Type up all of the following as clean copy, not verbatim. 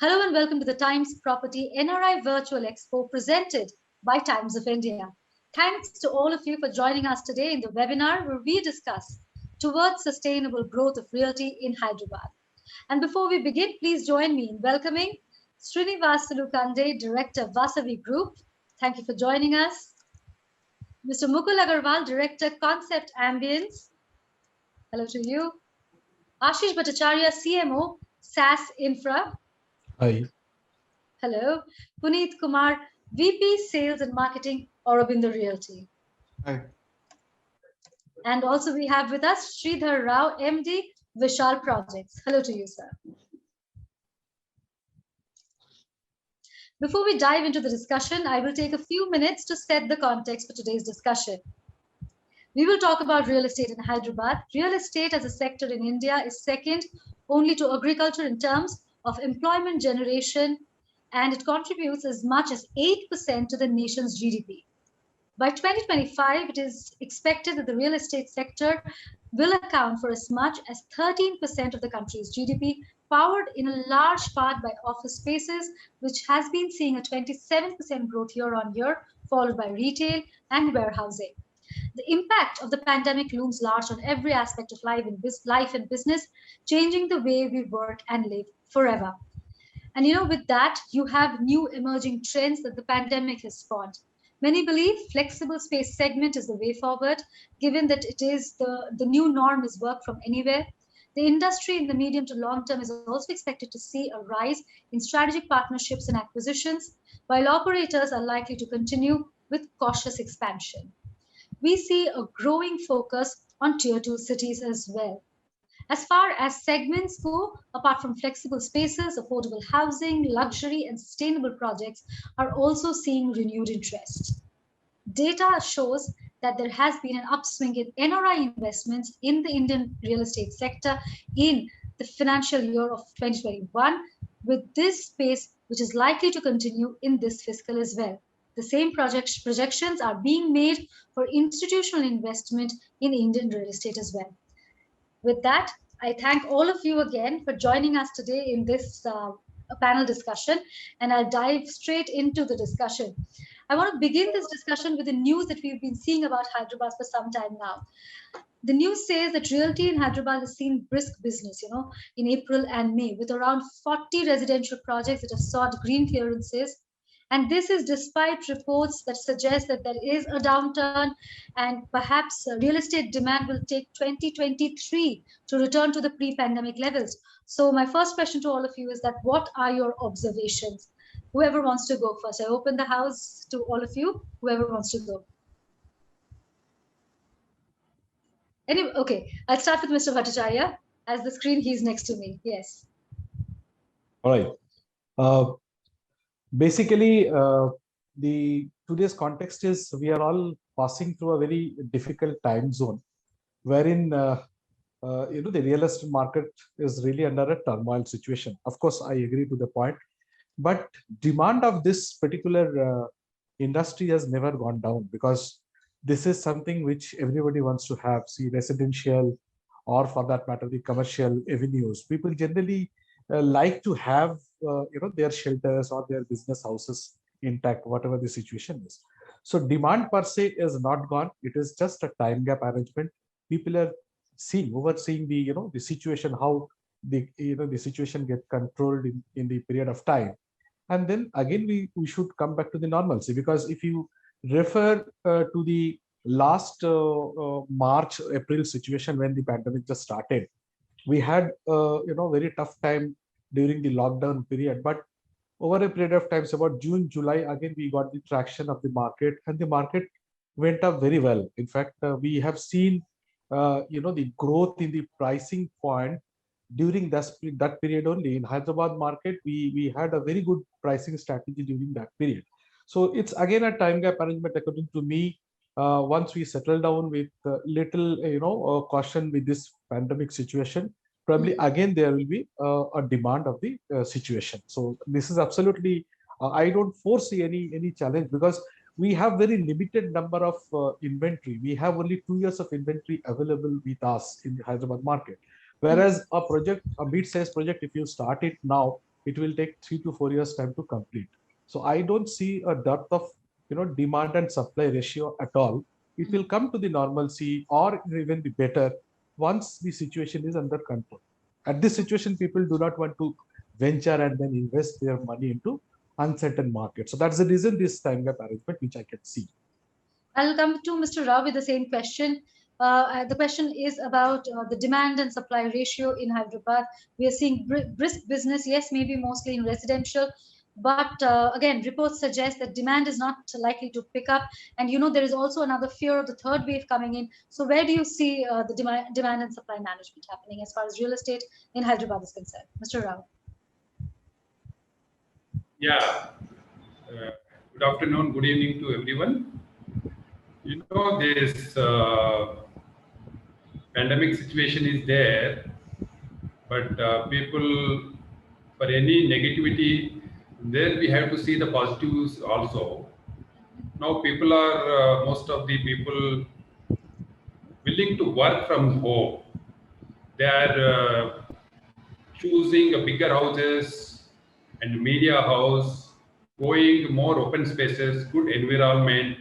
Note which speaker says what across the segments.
Speaker 1: Hello and welcome to the Times Property NRI Virtual Expo presented by Times of India. Thanks to all of you for joining us today in the webinar where we discuss towards sustainable growth of realty in Hyderabad. And before we begin, please join me in welcoming Srinivas Kande, Director, Vasavi Group. Thank you for joining us. Mr. Mukul Agarwal, Director, Concept Ambience. Hello to you. Ashish Bhattacharya, CMO, SAS Infra.
Speaker 2: Hi.
Speaker 1: Hello. Puneet Kumar, VP Sales and Marketing, Aurobindo Realty.
Speaker 2: Hi.
Speaker 1: And also we have with us Sridhar Rao, MD, Vishal Projects. Hello to you, sir. Before we dive into the discussion, I will take a few minutes to set the context for today's discussion. We will talk about real estate in Hyderabad. Real estate as a sector in India is second only to agriculture in terms of employment generation, and it contributes as much as 8% to the nation's GDP. By 2025, it is expected that the real estate sector will account for as much as 13% of the country's GDP, powered in a large part by office spaces, which has been seeing a 27% growth year on year, followed by retail and warehousing. The impact of the pandemic looms large on every aspect of life and business, changing the way we work and live forever. And with that, you have new emerging trends that the pandemic has spawned. Many believe flexible space segment is the way forward, given that it is the new norm is work from anywhere. The industry in the medium to long term is also expected to see a rise in strategic partnerships and acquisitions, while operators are likely to continue with cautious expansion. We see a growing focus on tier 2 cities as well. As far as segments go, apart from flexible spaces, affordable housing, luxury, and sustainable projects are also seeing renewed interest. Data shows that there has been an upswing in NRI investments in the Indian real estate sector in the financial year of 2021, with this space which is likely to continue in this fiscal as well. The same projections are being made for institutional investment in Indian real estate as well. With that, I thank all of you again for joining us today in this panel discussion, and I'll dive straight into the discussion. I want to begin this discussion with the news that we've been seeing about Hyderabad for some time now. The news says that realty in Hyderabad has seen brisk business, in April and May, with around 40 residential projects that have sought green clearances. And this is despite reports that suggest that there is a downturn and perhaps real estate demand will take 2023 to return to the pre-pandemic levels. So my first question to all of you is that what are your observations? Whoever wants to go first. I open the house to all of you. Whoever wants to go. Anyway, okay, I'll start with Mr. Bhattacharya. As the screen, he's next to me. Yes.
Speaker 2: All right. Basically, the today's context is we are all passing through a very difficult time zone, wherein the real estate market is really under a turmoil situation. Of course, I agree to the point, but demand of this particular industry has never gone down, because this is something which everybody wants to have. See, residential, or for that matter, the commercial avenues. People generally like to have their shelters or their business houses intact, whatever the situation is. So demand per se is not gone. It is just a time gap arrangement. People are overseeing the situation, how the situation get controlled in the period of time, and then again we should come back to the normalcy. Because if you refer to the last March April situation, when the pandemic just started, we had very tough time during the lockdown period. But over a period of time, so about June July, again we got the traction of the market, and the market went up very well. In fact, we have seen the growth in the pricing point during that period only. In Hyderabad market, we had a very good pricing strategy during that period. So it's again a time gap arrangement, according to me. Once we settle down with little caution with this pandemic situation, probably again there will be a demand of the situation. So this is absolutely I don't foresee any challenge, because we have very limited number of inventory. We have only 2 years of inventory available with us in the Hyderabad market. Whereas a project, a mid-sized project, if you start it now, it will take 3 to 4 years time to complete. So I don't see a depth of demand and supply ratio at all. It will come to the normalcy or even be better once the situation is under control. At this situation, people do not want to venture and then invest their money into uncertain market. So that's the reason this time gap arrangement, which I can see.
Speaker 1: I'll come to Mr. Rao with the same question. The question is about the demand and supply ratio in Hyderabad. We are seeing brisk business, yes, maybe mostly in residential, but again, reports suggest that demand is not likely to pick up. And there is also another fear of the third wave coming in. So where do you see the demand and supply management happening as far as real estate in Hyderabad is concerned? Mr. Rao.
Speaker 3: Yeah. Good afternoon, good evening to everyone. This pandemic situation is there, but people, for any negativity, there we have to see the positives also. Now people are, most of the people willing to work from home. They are choosing a bigger houses and media house, going more open spaces, good environment,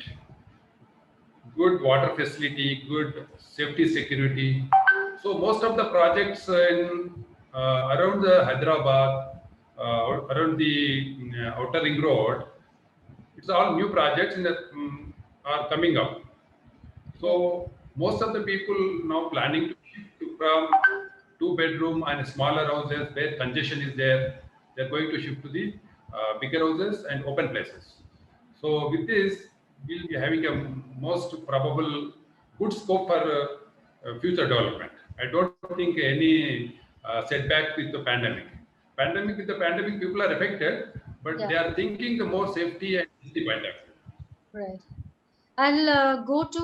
Speaker 3: good water facility, good safety security. So most of the projects in around the Hyderabad, around the outer ring road, it's all new projects that are coming up. So most of the people now planning to shift from 2-bedroom and smaller houses where congestion is there. They're going to shift to the bigger houses and open places. So with this, we'll be having a most probable good scope for future development. I don't think any setback with the pandemic. With the pandemic, people are affected, but they are thinking the more safety and safety point of view.
Speaker 1: Right. I'll go to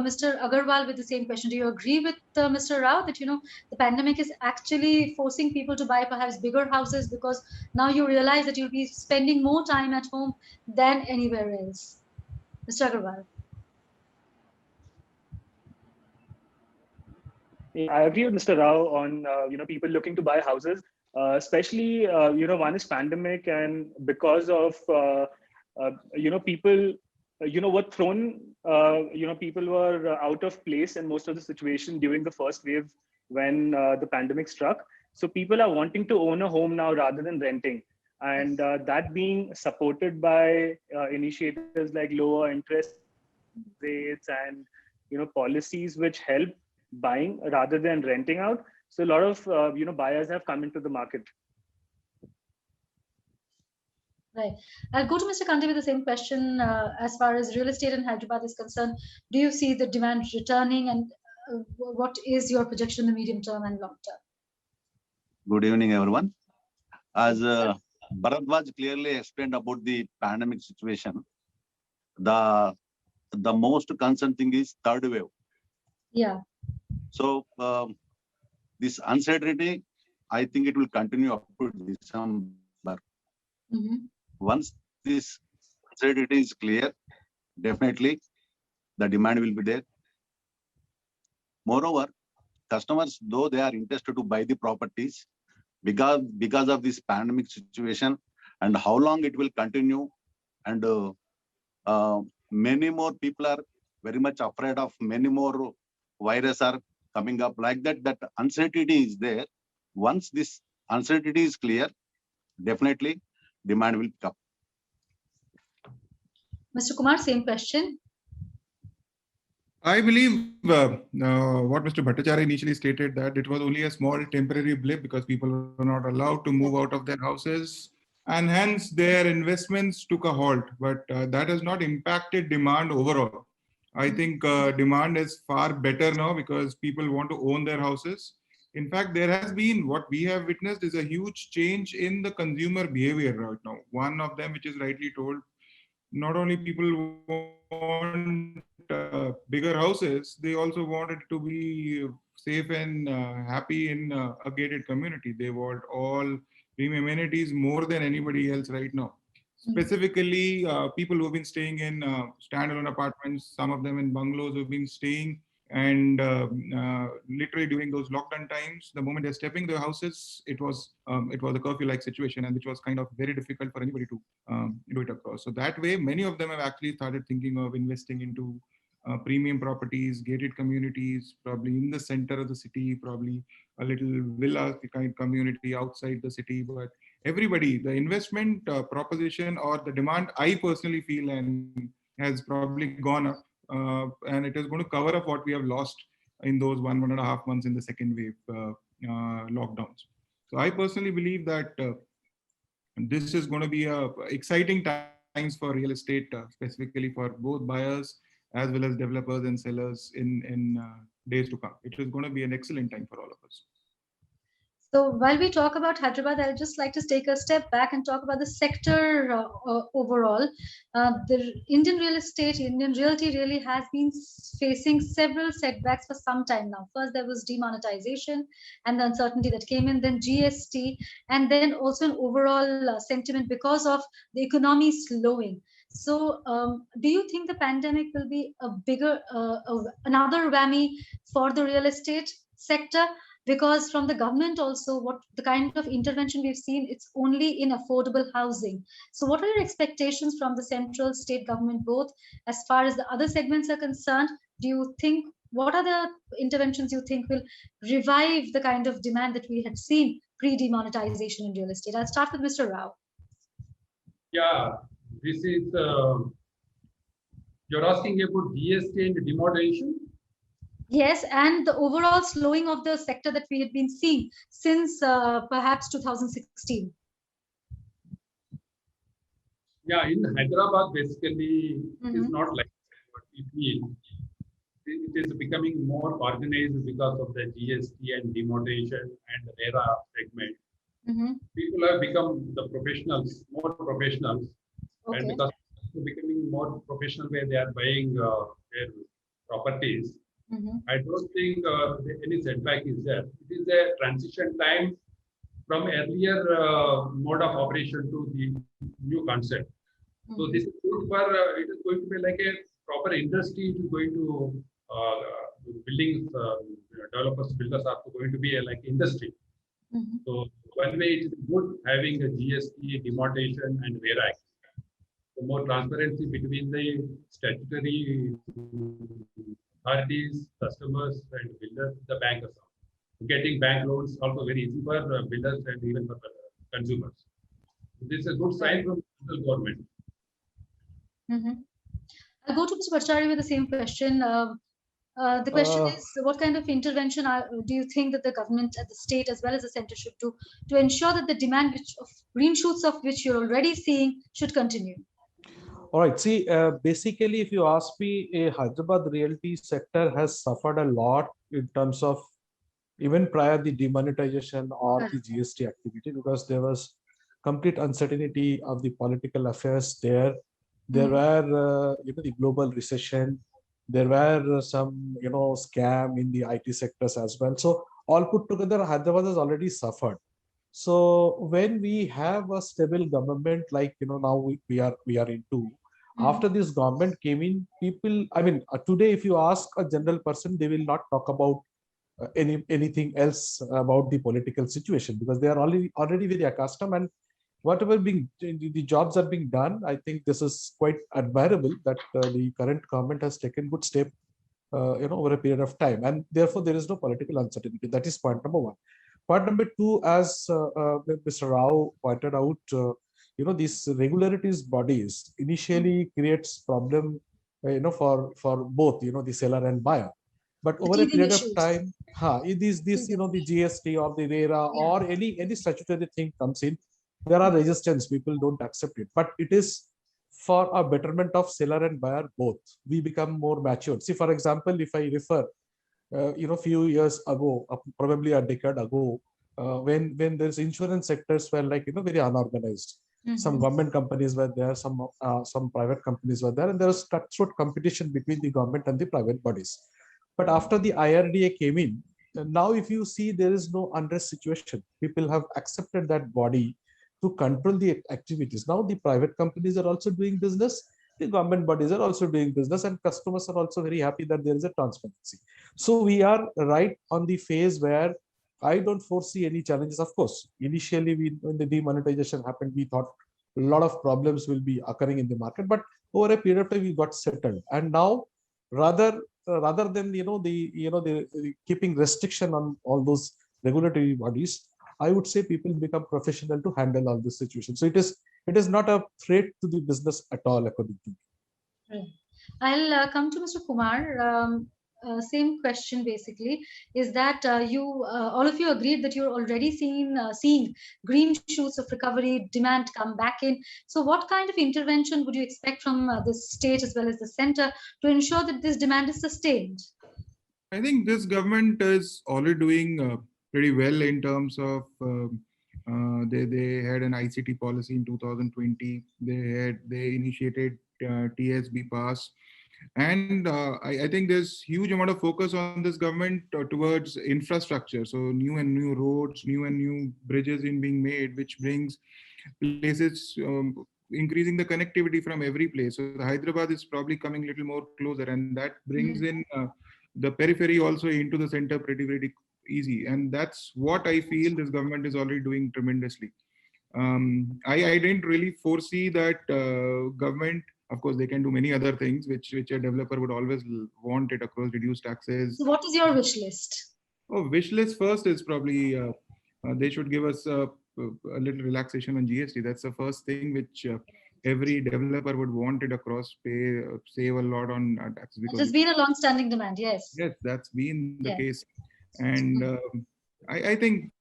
Speaker 1: Mr. Agarwal with the same question. Do you agree with Mr. Rao that the pandemic is actually forcing people to buy perhaps bigger houses because now you realize that you'll be spending more time at home than anywhere else? Mr. Agarwal.
Speaker 4: I agree with Mr. Rao on people looking to buy houses, especially one is pandemic, and because of people were thrown, people were out of place in most of the situation during the first wave when the pandemic struck. So people are wanting to own a home now rather than renting, and that being supported by initiatives like lower interest rates and policies which help buying rather than renting out. So a lot of buyers have come into the market.
Speaker 1: Right. I'll go to Mr. Kante with the same question. As far as real estate in Hyderabad is concerned, do you see the demand returning, and what is your projection in the medium term and long term?
Speaker 5: Good evening, everyone. As Bharadwaj clearly explained about the pandemic situation, the most concerned thing is third wave.
Speaker 1: Yeah.
Speaker 5: So this uncertainty, I think it will continue up to December. Once this uncertainty is clear, definitely the demand will be there. Moreover, customers, though they are interested to buy the properties, because of this pandemic situation and how long it will continue, and many more people are very much afraid of many more virus are coming up, like that uncertainty is there. Once this uncertainty is clear, definitely demand will come.
Speaker 1: Mr. Kumar, same question.
Speaker 6: I believe what Mr. Bhattacharya initially stated, that it was only a small temporary blip because people were not allowed to move out of their houses, and hence their investments took a halt. But that has not impacted demand overall. I think demand is far better now because people want to own their houses. In fact, there has been, what we have witnessed is a huge change in the consumer behavior right now. One of them, which is rightly told, not only people want bigger houses, they also want it to be safe and happy in a gated community. They want all premium amenities more than anybody else right now. Specifically, people who have been staying in standalone apartments, some of them in bungalows, who have been staying And literally during those lockdown times, the moment they're stepping their houses, it was a curfew-like situation, and which was kind of very difficult for anybody to do it across. So that way, many of them have actually started thinking of investing into premium properties, gated communities, probably in the center of the city, probably a little villa kind of community outside the city. But everybody, the investment proposition or the demand, I personally feel, and has probably gone up, and it is going to cover up what we have lost in those 1.5 months in the second wave lockdowns. So I personally believe that this is going to be exciting times for real estate, specifically for both buyers as well as developers and sellers in days to come. It is going to be an excellent time for all of us.
Speaker 1: So while we talk about Hyderabad, I'd just like to take a step back and talk about the sector overall. The Indian real estate, Indian realty really has been facing several setbacks for some time now. First, there was demonetization and the uncertainty that came in, then GST, and then also an overall sentiment because of the economy slowing. So do you think the pandemic will be a bigger, another whammy for the real estate sector? Because from the government also, what the kind of intervention we've seen, it's only in affordable housing. So what are your expectations from the central state government, both as far as the other segments are concerned? Do you think, what are the interventions you think will revive the kind of demand that we had seen pre-demonetization in real estate? I'll start with Mr. Rao.
Speaker 3: Yeah, this is, you're asking about GST and demonetization?
Speaker 1: Yes, and the overall slowing of the sector that we had been seeing since perhaps 2016.
Speaker 3: Yeah, in Hyderabad, basically, it's not like what we feel. It is becoming more organized because of the GST and demonetization and the RERA segment. People have become the professionals, more professionals, and because they're becoming more professional where they are buying their properties. I don't think any setback is there. It is a transition time from earlier mode of operation to the new concept. So this is good for, it is going to be like a proper industry. It is going to, buildings, developers, builders are going to be like industry. So one way it is good having a GST, demonetization and RERA. So more transparency between the statutory authorities, customers, and builders, the bankers. Getting bank loans also very easy for builders and even for consumers. This is a good sign from the central government.
Speaker 1: I'll go to Mr. Bhattacharya with the same question. The question is, what kind of intervention do you think that the government at the state as well as the center should do to ensure that the demand of green shoots of which you're already seeing should continue?
Speaker 2: All right. See, basically, if you ask me, a Hyderabad realty sector has suffered a lot in terms of even prior the demonetization or the GST activity, because there was complete uncertainty of the political affairs there. There were, the global recession. There were some, scam in the IT sectors as well. So all put together, Hyderabad has already suffered. So when we have a stable government, like now we are into, after this government came in, people, I mean, today if you ask a general person, they will not talk about anything else about the political situation, because they are already very accustomed, and whatever the jobs are being done, I think this is quite admirable that the current government has taken good step, over a period of time, and therefore there is no political uncertainty. That is point number one. Point number two, as Mr. Rao pointed out, these regularities bodies initially creates problem, for both, the seller and buyer. But over a period of time, it is this, the GST or the RERA or any statutory thing comes in, there are resistance. People don't accept it, but it is for a betterment of seller and buyer both. We become more mature. See, for example, if I refer, few years ago, probably a decade ago, when there's insurance sectors were like, very unorganized. Some government companies were there, some private companies were there, and there was cutthroat competition between the government and the private bodies. But after the IRDA came in, now if you see, there is no unrest situation. People have accepted that body to control the activities. Now the private companies are also doing business, the government bodies are also doing business, and customers are also very happy that there is a transparency. So we are right on the phase where I don't foresee any challenges. Of course, initially when the demonetization happened, we thought a lot of problems will be occurring in the market, but over a period of time we got settled. And now, rather than the keeping restriction on all those regulatory bodies, I would say people become professional to handle all this situation. So it is not a threat to the business at all, according to me.
Speaker 1: Right. I'll come to Mr. Kumar. Same question basically is that all of you agreed that you're already seeing green shoots of recovery, demand come back in. So what kind of intervention would you expect from the state as well as the center to ensure that this demand is sustained?
Speaker 6: I think this government is already doing pretty well in terms of they had an ICT policy in 2020. They initiated TSB pass. And I think there's huge amount of focus on this government towards infrastructure. So new and new roads, new and new bridges in being made, which brings places, increasing the connectivity from every place. So the Hyderabad is probably coming a little more closer, and that brings in the periphery also into the center pretty easy. And that's what I feel this government is already doing tremendously. I didn't really foresee that government. Of course, they can do many other things, which a developer would always want it across, reduced taxes.
Speaker 1: So what is your wish list?
Speaker 6: Oh, wish list first is probably they should give us a little relaxation on GST. That's the first thing which every developer would want it across, save a lot on taxes.
Speaker 1: It has been a long-standing demand, yes.
Speaker 6: Yes, that's been the case. And I think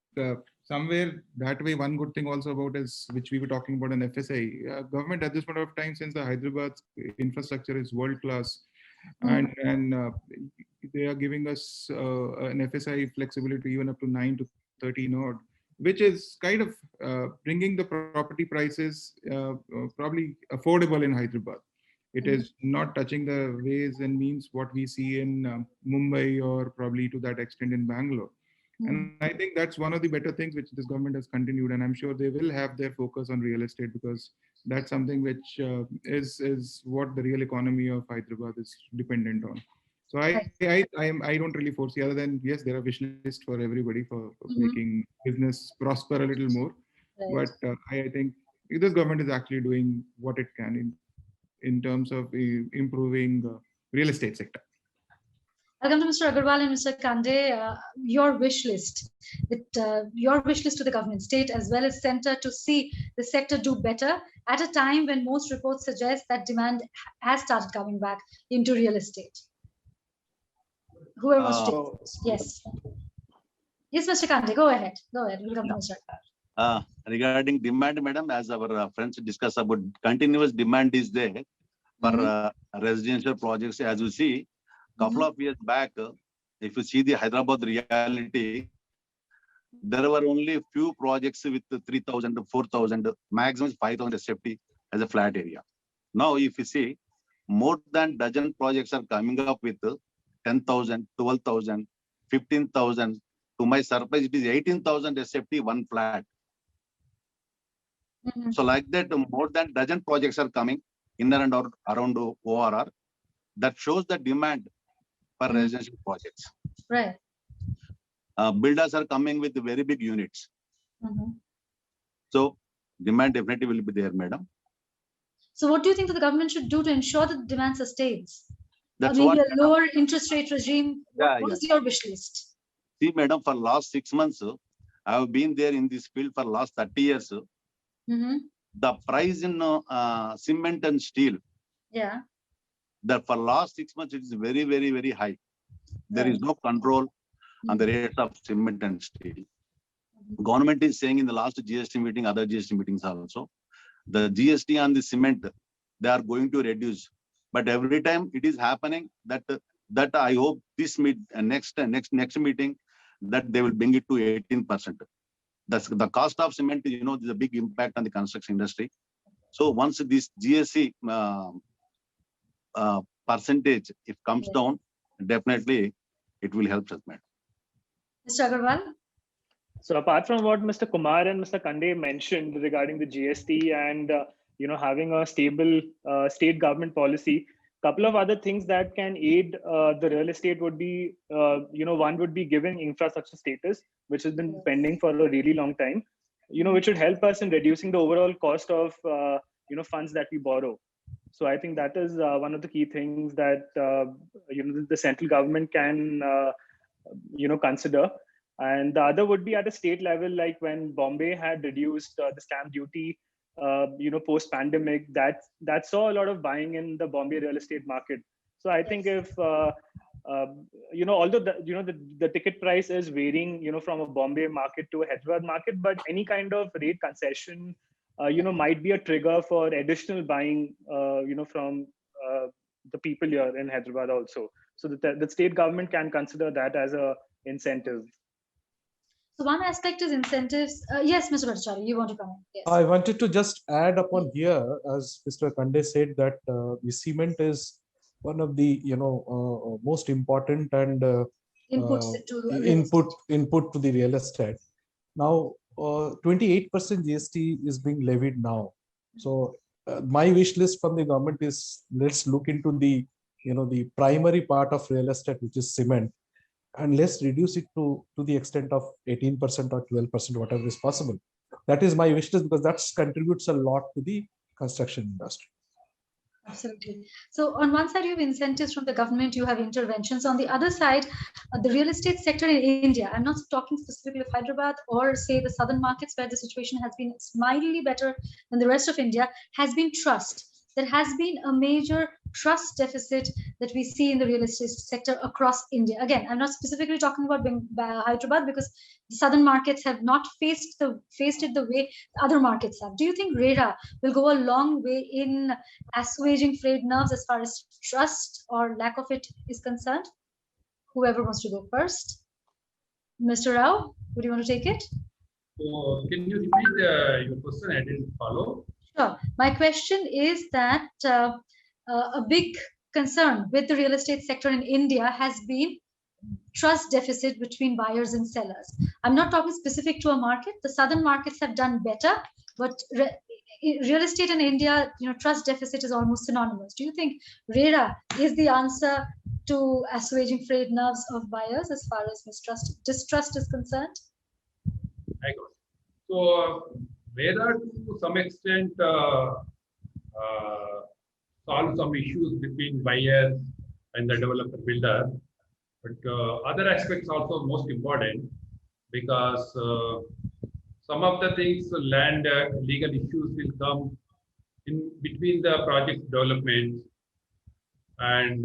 Speaker 6: somewhere that way, one good thing also about is, which we were talking about an FSI, government at this point of time, since the Hyderabad infrastructure is world class, and they are giving us an FSI flexibility even up to 9 to 13 odd, which is kind of bringing the property prices probably affordable in Hyderabad. It is not touching the ways and means what we see in Mumbai or probably to that extent in Bangalore. And I think that's one of the better things which this government has continued, and I'm sure they will have their focus on real estate, because that's something which is what the real economy of Hyderabad is dependent on. So I don't really foresee, other than yes, there are wish lists for everybody for making business prosper a little more. But I think this government is actually doing what it can in terms of improving the real estate sector.
Speaker 1: I'll come to Mr. Agarwal and Mr. Kande. Your wish list to the government, state as well as center, to see the sector do better at a time when most reports suggest that demand has started coming back into real estate. Whoever wants to take this. Yes. Yes, Mr. Kande, go ahead. We'll come to Mr. Agarwal.
Speaker 5: Regarding demand, madam, as our friends discuss about continuous demand is there for residential projects. As you see, couple of years back, if you see the Hyderabad reality, there were only few projects with 3,000 to 4,000, maximum 5,000 SFT as a flat area. Now, if you see, more than dozen projects are coming up with 10,000, 12,000, 15,000. To my surprise, it is 18,000 SFT, one flat. So like that, more than dozen projects are coming in and around ORR. That shows the demand for residential projects.
Speaker 1: Right.
Speaker 5: Builders are coming with very big units. So demand definitely will be there, madam.
Speaker 1: So what do you think that the government should do to ensure that the demand sustains?
Speaker 5: That's
Speaker 1: maybe
Speaker 5: what,
Speaker 1: a lower interest rate regime. What is your wish list?
Speaker 5: See, madam, for last 6 months, I have been there in this field for last 30 years. The price in cement and steel, that for last 6 months, it is very high. There is no control on the rates of cement and steel. Government is saying in the last GST meeting, other GST meetings also, the GST on the cement, they are going to reduce. But every time it is happening that I hope this next meeting that they will bring it to 18%. That's the cost of cement, there's a big impact on the construction industry. So once this GST percentage, if comes down, definitely it will help us, madam.
Speaker 1: Mr. Agarwal?
Speaker 4: So apart from what Mr. Kumar and Mr. Kande mentioned regarding the GST and having a stable state government policy. Couple of other things that can aid the real estate would be, one would be giving infrastructure status, which has been pending for a really long time, which would help us in reducing the overall cost of, funds that we borrow. So I think that is one of the key things that, the central government can, consider. And the other would be at a state level, like when Bombay had reduced the stamp duty, post pandemic, that saw a lot of buying in the Bombay real estate market. So I think if although the ticket price is varying, from a Bombay market to a Hyderabad market, but any kind of rate concession, might be a trigger for additional buying, from the people here in Hyderabad also. So the state government can consider that as a incentive.
Speaker 1: So one aspect is incentives. Yes, Mr. Bhattacharya, you want to comment? Yes.
Speaker 2: I wanted to just add upon here, as Mr. Kande said, that the cement is one of the most important and input to the real estate. Now, 28% GST is being levied now. So my wish list from the government is, let's look into the the primary part of real estate, which is cement, and let's reduce it to the extent of 18% or 12%, whatever is possible. That is my wish list, because that contributes a lot to the construction industry.
Speaker 1: Absolutely. So on one side, you have incentives from the government, you have interventions. On the other side, the real estate sector in India, I'm not talking specifically of Hyderabad or say the southern markets where the situation has been mildly better than the rest of India, has been trust. There has been a major trust deficit that we see in the real estate sector across India. Again, I'm not specifically talking about Hyderabad, because the southern markets have not faced it the way other markets have. Do you think RERA will go a long way in assuaging frayed nerves as far as trust or lack of it is concerned? Whoever wants to go first. Mr. Rao, would you want to take it?
Speaker 3: So can you repeat your question? I didn't follow.
Speaker 1: Sure. My question is that a big concern with the real estate sector in India has been trust deficit between buyers and sellers. I'm not talking specific to a market. The southern markets have done better, but real estate in India, trust deficit is almost synonymous. Do you think RERA is the answer to assuaging frayed nerves of buyers as far as distrust is concerned?
Speaker 3: I got it. So RERA to some extent solve some issues between buyers and the developer builder, but other aspects also most important, because some of the things, land legal issues will come in between the project development, and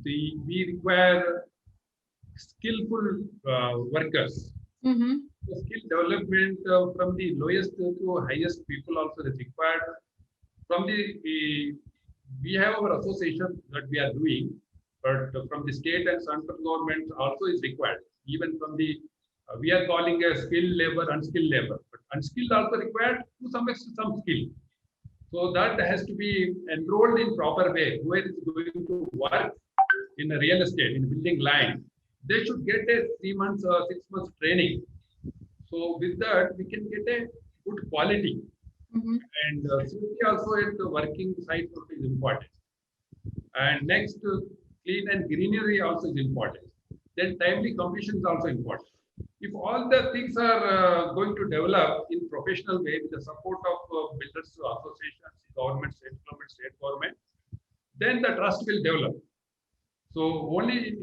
Speaker 3: we require skillful workers.
Speaker 1: Mm-hmm.
Speaker 3: The skill development from the lowest to highest people also is required. From we have our association that we are doing, but from the state and central government also is required. Even from the we are calling a skilled labor, unskilled labor, but unskilled also required to some extent some skill. So that has to be enrolled in proper way. Whoever is going to work in a real estate, in building line, they should get a 3 months or 6 months training. So with that, we can get a good quality.
Speaker 1: Mm-hmm.
Speaker 3: And safety also at the working site is important. And next, clean and greenery also is important. Then timely completion is also important. If all the things are going to develop in professional way with the support of builders associations, government, state government, then the trust will develop. So only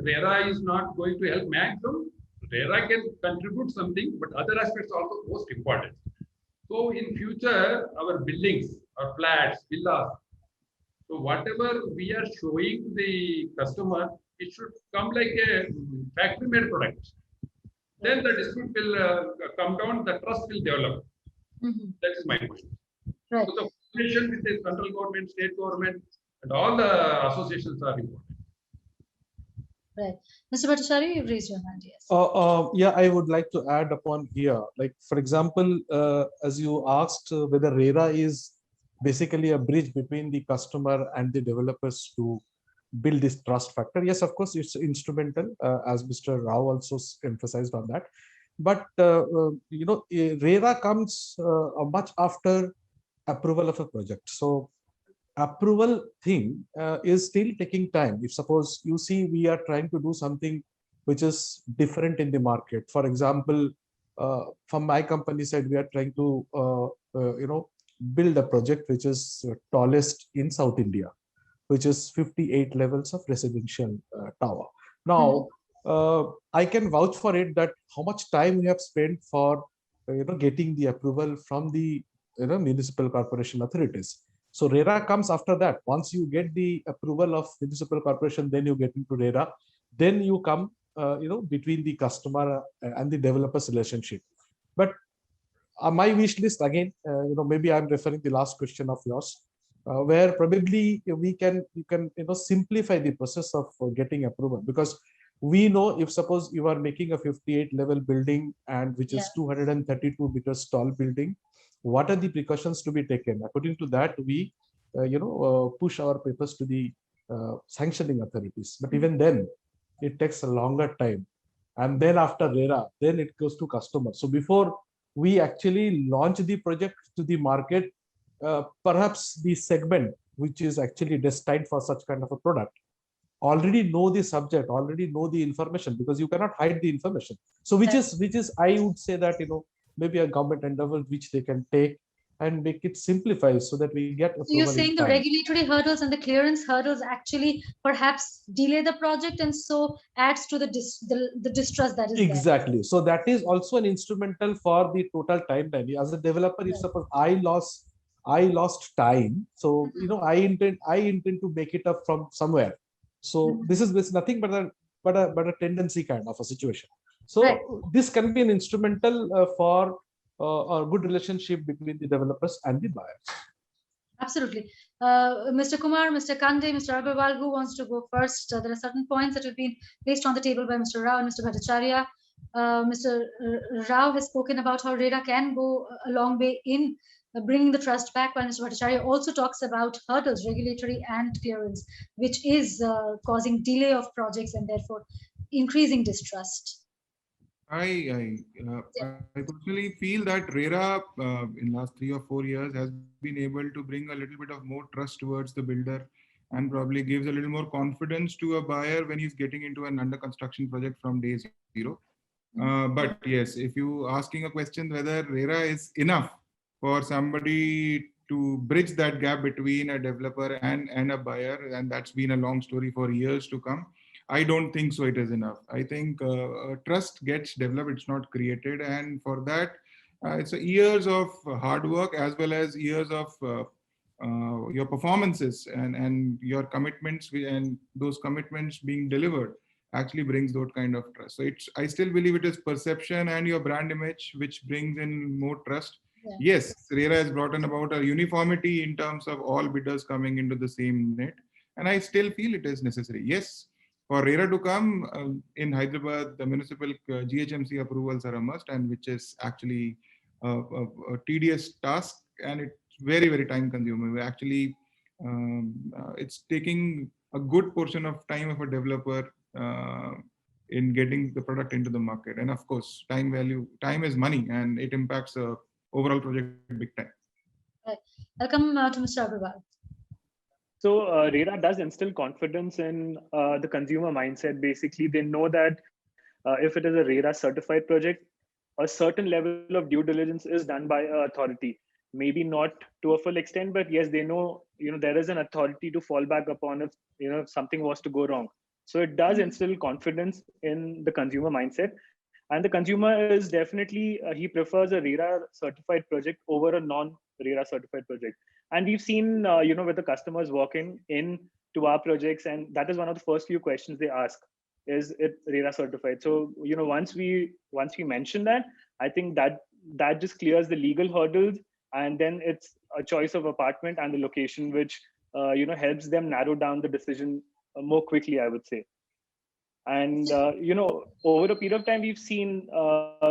Speaker 3: RERA is not going to help maximum. RERA can contribute something, but other aspects are also most important. So in future, our buildings, our flats, villas, so whatever we are showing the customer, it should come like a factory-made product. Then the dispute will come down, the trust will develop.
Speaker 1: Mm-hmm.
Speaker 3: That is my question.
Speaker 1: Right.
Speaker 3: So the cooperation with the central government, state government, and all the associations are important.
Speaker 1: Right. Mr. Bhattacharya, you've raised your hand, yes.
Speaker 2: Yeah, I would like to add upon here. Like, for example, as you asked whether RERA is basically a bridge between the customer and the developers to build this trust factor. Yes, of course, it's instrumental, as Mr. Rao also emphasized on that. But, RERA comes much after approval of a project. So approval thing is still taking time. If suppose you see we are trying to do something which is different in the market. For example, from my company side, we are trying to build a project which is tallest in South India, which is 58 levels of residential tower. Now, I can vouch for it that how much time we have spent for getting the approval from the municipal corporation authorities. So RERA comes after that. Once you get the approval of municipal corporation, then you get into RERA. Then you come, between the customer and the developer's relationship. But my wish list again, maybe I'm referring the last question of yours, where probably you can simplify the process of getting approval, because we know if suppose you are making a 58 level building and which is 232 meters tall building, what are the precautions to be taken? According to that, we push our papers to the sanctioning authorities. But even then, it takes a longer time. And then after RERA, then it goes to customers. So before we actually launch the project to the market, perhaps the segment which is actually destined for such kind of a product already know the subject, already know the information, because you cannot hide the information. So which is I would say that maybe a government endeavor which they can take and make it simplified so that we get approval.
Speaker 1: So you're saying
Speaker 2: in
Speaker 1: the
Speaker 2: time.
Speaker 1: regulatory hurdles and the clearance hurdles actually perhaps delay the project and so adds to the distrust that is
Speaker 2: exactly there. So that is also an instrumental for the total timeline. As a developer, if suppose I lost time, so I intend to make it up from somewhere. So this is nothing but a tendency kind of a situation. So this can be an instrumental for a good relationship between the developers and the buyers.
Speaker 1: Absolutely. Mr. Kumar, Mr. Kande, Mr. Agarwal, who wants to go first? There are certain points that have been placed on the table by Mr. Rao and Mr. Bhattacharya. Mr. Rao has spoken about how RERA can go a long way in bringing the trust back, while Mr. Bhattacharya also talks about hurdles, regulatory and clearance, which is causing delay of projects and therefore increasing distrust.
Speaker 6: I personally feel that RERA in last 3 or 4 years has been able to bring a little bit of more trust towards the builder, and probably gives a little more confidence to a buyer when he's getting into an under construction project from day zero. But yes, if you asking a question whether RERA is enough for somebody to bridge that gap between a developer and a buyer, and that's been a long story for years to come, I don't think so it is enough. I think trust gets developed, it's not created. And for that, it's years of hard work as well as years of your performances and your commitments, and those commitments being delivered actually brings that kind of trust. So I still believe it is perception and your brand image which brings in more trust. Yes, RERA has brought in about a uniformity in terms of all bidders coming into the same net. And I still feel it is necessary. Yes, for RERA to come in Hyderabad, the municipal GHMC approvals are a must, and which is actually a tedious task, and it's very, very time consuming. Actually, it's taking a good portion of time of a developer in getting the product into the market. And of course, time is money, and it impacts the overall project big time.
Speaker 1: Right. I'll come to Mr. Agarwal.
Speaker 4: So RERA does instill confidence in the consumer mindset. Basically, they know that if it is a RERA certified project, a certain level of due diligence is done by an authority. Maybe not to a full extent, but yes, they know there is an authority to fall back upon if something was to go wrong. So it does instill confidence in the consumer mindset, and the consumer is definitely he prefers a RERA certified project over a non-RERA certified project. And we've seen with the customers walking in to our projects, and that is one of the first few questions they ask: is it RERA certified? So once we mention that, I think that just clears the legal hurdles, and then it's a choice of apartment and the location, which helps them narrow down the decision more quickly, I would say. And over a period of time, we've seen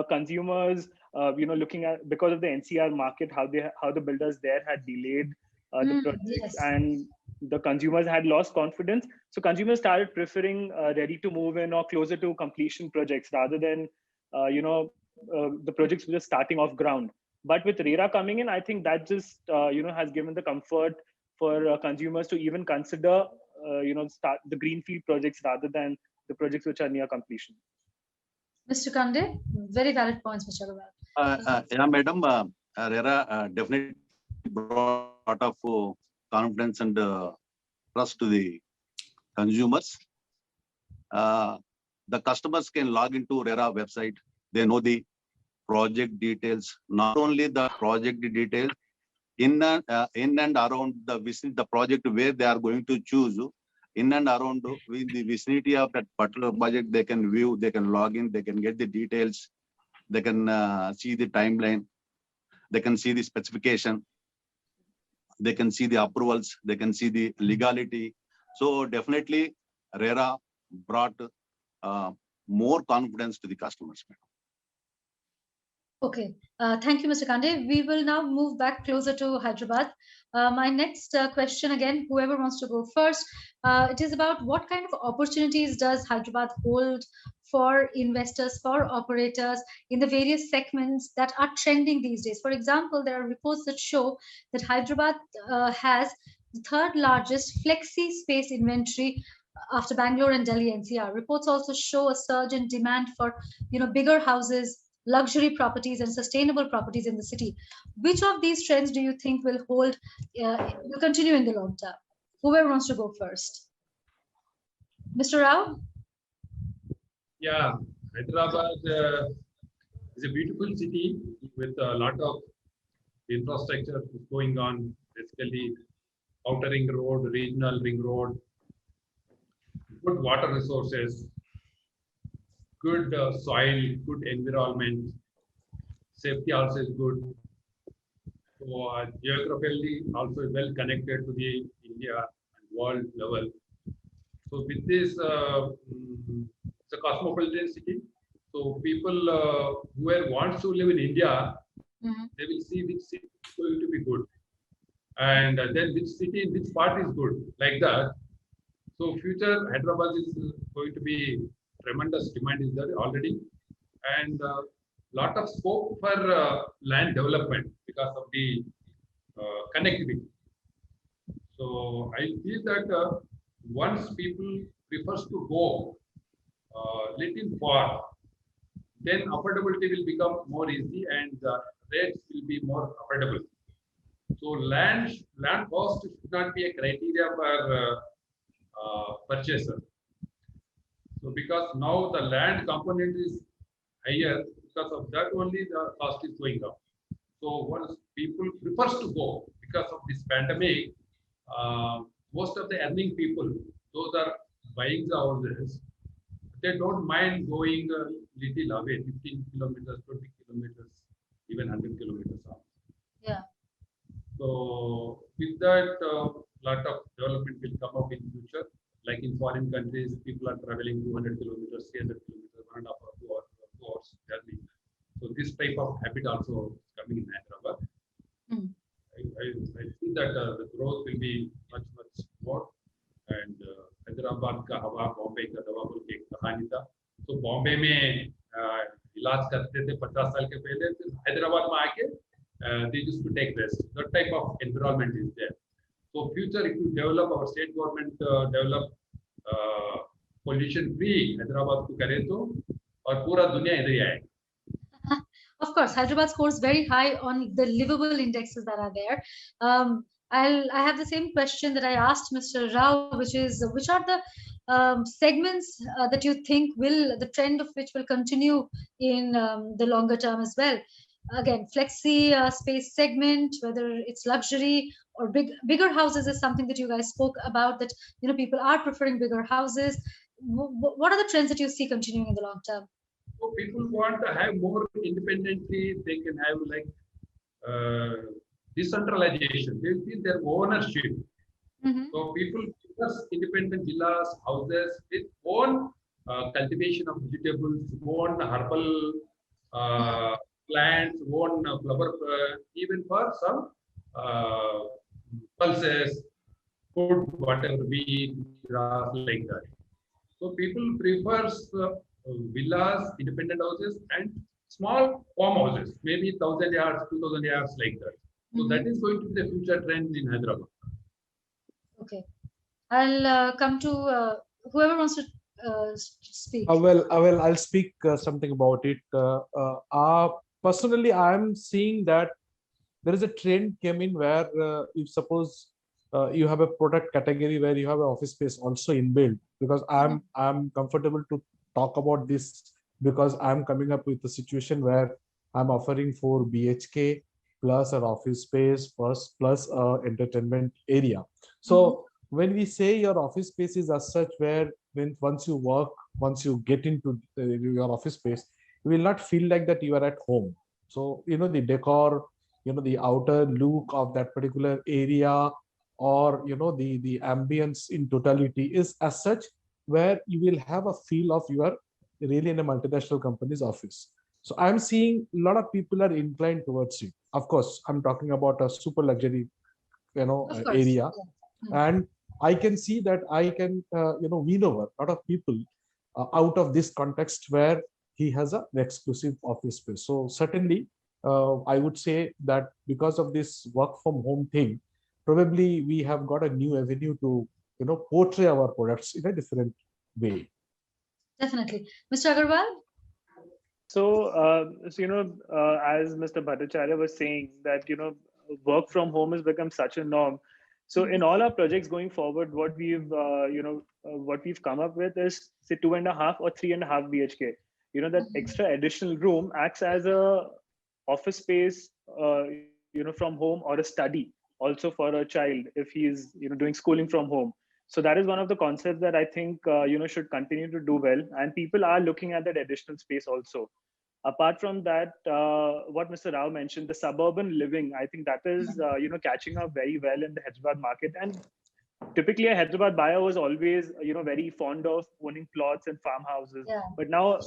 Speaker 4: consumers looking at, because of the NCR market, how the builders there had delayed the projects, and the consumers had lost confidence. So consumers started preferring ready to move in or closer to completion projects rather than the projects which are starting off ground. But with RERA coming in, I think that just has given the comfort for consumers to even consider start the greenfield projects rather than the projects which are near completion.
Speaker 1: Mr. Kande, very valid points, Mr. Agarwal.
Speaker 5: Yeah, madam, RERA definitely brought a lot of confidence and trust to the consumers. The customers can log into RERA website. They know the project details, not only the project details, in and around the vicinity, the project where they are going to choose, in and around with the vicinity of that particular project, they can view, they can log in, they can get the details, they can see the timeline, they can see the specification, they can see the approvals, they can see the legality. So definitely RERA brought more confidence to the customers.
Speaker 1: Okay, thank you, Mr. Kande. We will now move back closer to Hyderabad. My next question, again, whoever wants to go first, it is about what kind of opportunities does Hyderabad hold for investors, for operators in the various segments that are trending these days. For example, there are reports that show that Hyderabad has the third largest flexi space inventory after Bangalore and Delhi NCR. Reports also show a surge in demand for bigger houses, luxury properties and sustainable properties in the city. Which of these trends do you think will hold, will continue in the long term? Whoever wants to go first. Mr. Rao?
Speaker 3: Yeah, Hyderabad is a beautiful city with a lot of infrastructure going on, basically outer ring road, regional ring road, good water resources, good soil, good environment, safety also is good. So geographically also well connected to the India and world level. So with this, it's a cosmopolitan city. So people who wants to live in India, they will see which city is going to be good, and then which city, which part is good, like that. So future Hyderabad is going to be tremendous demand is there already, and lot of scope for land development because of the connectivity. So I feel that once people prefers to go little far, then affordability will become more easy and rates will be more affordable. So land cost should not be a criteria for purchaser. So because now the land component is higher, because of that only the cost is going up. So once people prefers to go because of this pandemic, most of the earning people, those are buying the houses, they don't mind going a little away, 15 kilometers, 20 kilometers, even 100 kilometers out.
Speaker 1: Yeah.
Speaker 3: So with that, lot of development will come up in future. Like in foreign countries, people are traveling 200 kilometers, 300 kilometers, 1.5 or 2 hours journey. So this type of habit also is coming in Hyderabad. I think that the growth will be much more. And Hyderabad का हवा बॉम्बे का दवा बोल के एक कहानी था. तो बॉम्बे में इलाज करते थे 50 साल के पहले, फिर हैदराबाद में आके they used to take rest. That type of environment is there. So future, if you develop, our state government develop pollution free Hyderabad को करे तो और पूरा दुनिया इधर ही आएगा.
Speaker 1: Of course, Hyderabad scores very high on the livable indexes that are there. I have the same question that I asked Mr. Rao, which is, which are the segments that you think will, the trend of which will continue in the longer term as well? Again, flexi space segment, whether it's luxury or bigger houses is something that you guys spoke about, that people are preferring bigger houses. What are the trends that you see continuing in the long term?
Speaker 3: So people want to have more independently. They can have like decentralization. They feel their ownership. So people prefer independent villas, houses with own cultivation of vegetables, own herbal plants, own flower, even for some pulses, food, whatever, wheat, grass, like that. So people prefers villas, independent houses, and small farmhouses, maybe 1,000 yards, 2,000 yards like that. So that is going to be the future trend in Hyderabad.
Speaker 1: Okay. I'll come to whoever wants to speak.
Speaker 2: I'll speak something about it. Personally, I'm seeing that there is a trend came in where if suppose you have a product category where you have an office space also inbuilt, because I'm comfortable to talk about this because I'm coming up with a situation where I'm offering 4 BHK plus an office space plus entertainment area. So when we say your office space is as such where once you get into your office space, you will not feel like that you are at home. So the decor, the outer look of that particular area, or the ambience in totality is as such where you will have a feel of you are really in a multinational company's office. So I'm seeing a lot of people are inclined towards it. Of course, I'm talking about a super luxury
Speaker 1: Of course.
Speaker 2: area.
Speaker 1: Yeah.
Speaker 2: And I can see that I can win over a lot of people out of this context where he has an exclusive office space. So certainly I would say that because of this work from home thing, probably we have got a new avenue to portray our products in a different way.
Speaker 1: Definitely. Mr. Agarwal?
Speaker 4: So, as Mr. Bhattacharya was saying that, work from home has become such a norm. So in all our projects going forward, what we've come up with is say 2.5 or 3.5 BHK. That extra additional room acts as a office space, from home, or a study also for a child if he is, doing schooling from home. So that is one of the concepts that I think, should continue to do well. And people are looking at that additional space also. Apart from that, what Mr. Rao mentioned, the suburban living, I think that is, catching up very well in the Hyderabad market. And typically a Hyderabad buyer was always, very fond of owning plots and farmhouses.
Speaker 1: Yeah.
Speaker 4: But now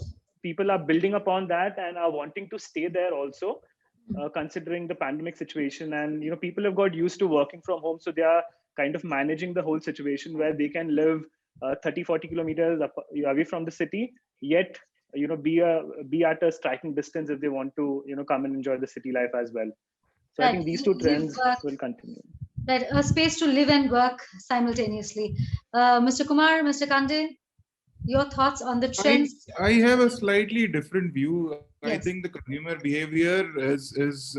Speaker 4: people are building upon that and are wanting to stay there also, considering the pandemic situation. And, people have got used to working from home. So they are kind of managing the whole situation where they can live 30, 40 kilometers away from the city, yet be at a striking distance if they want to come and enjoy the city life as well. So I think these two trends will continue.
Speaker 1: Right, a space to live and work simultaneously. Mr. Kumar, Mr. Kande, your thoughts on the trends?
Speaker 6: I have a slightly different view.
Speaker 1: Yes.
Speaker 6: I think the consumer behavior is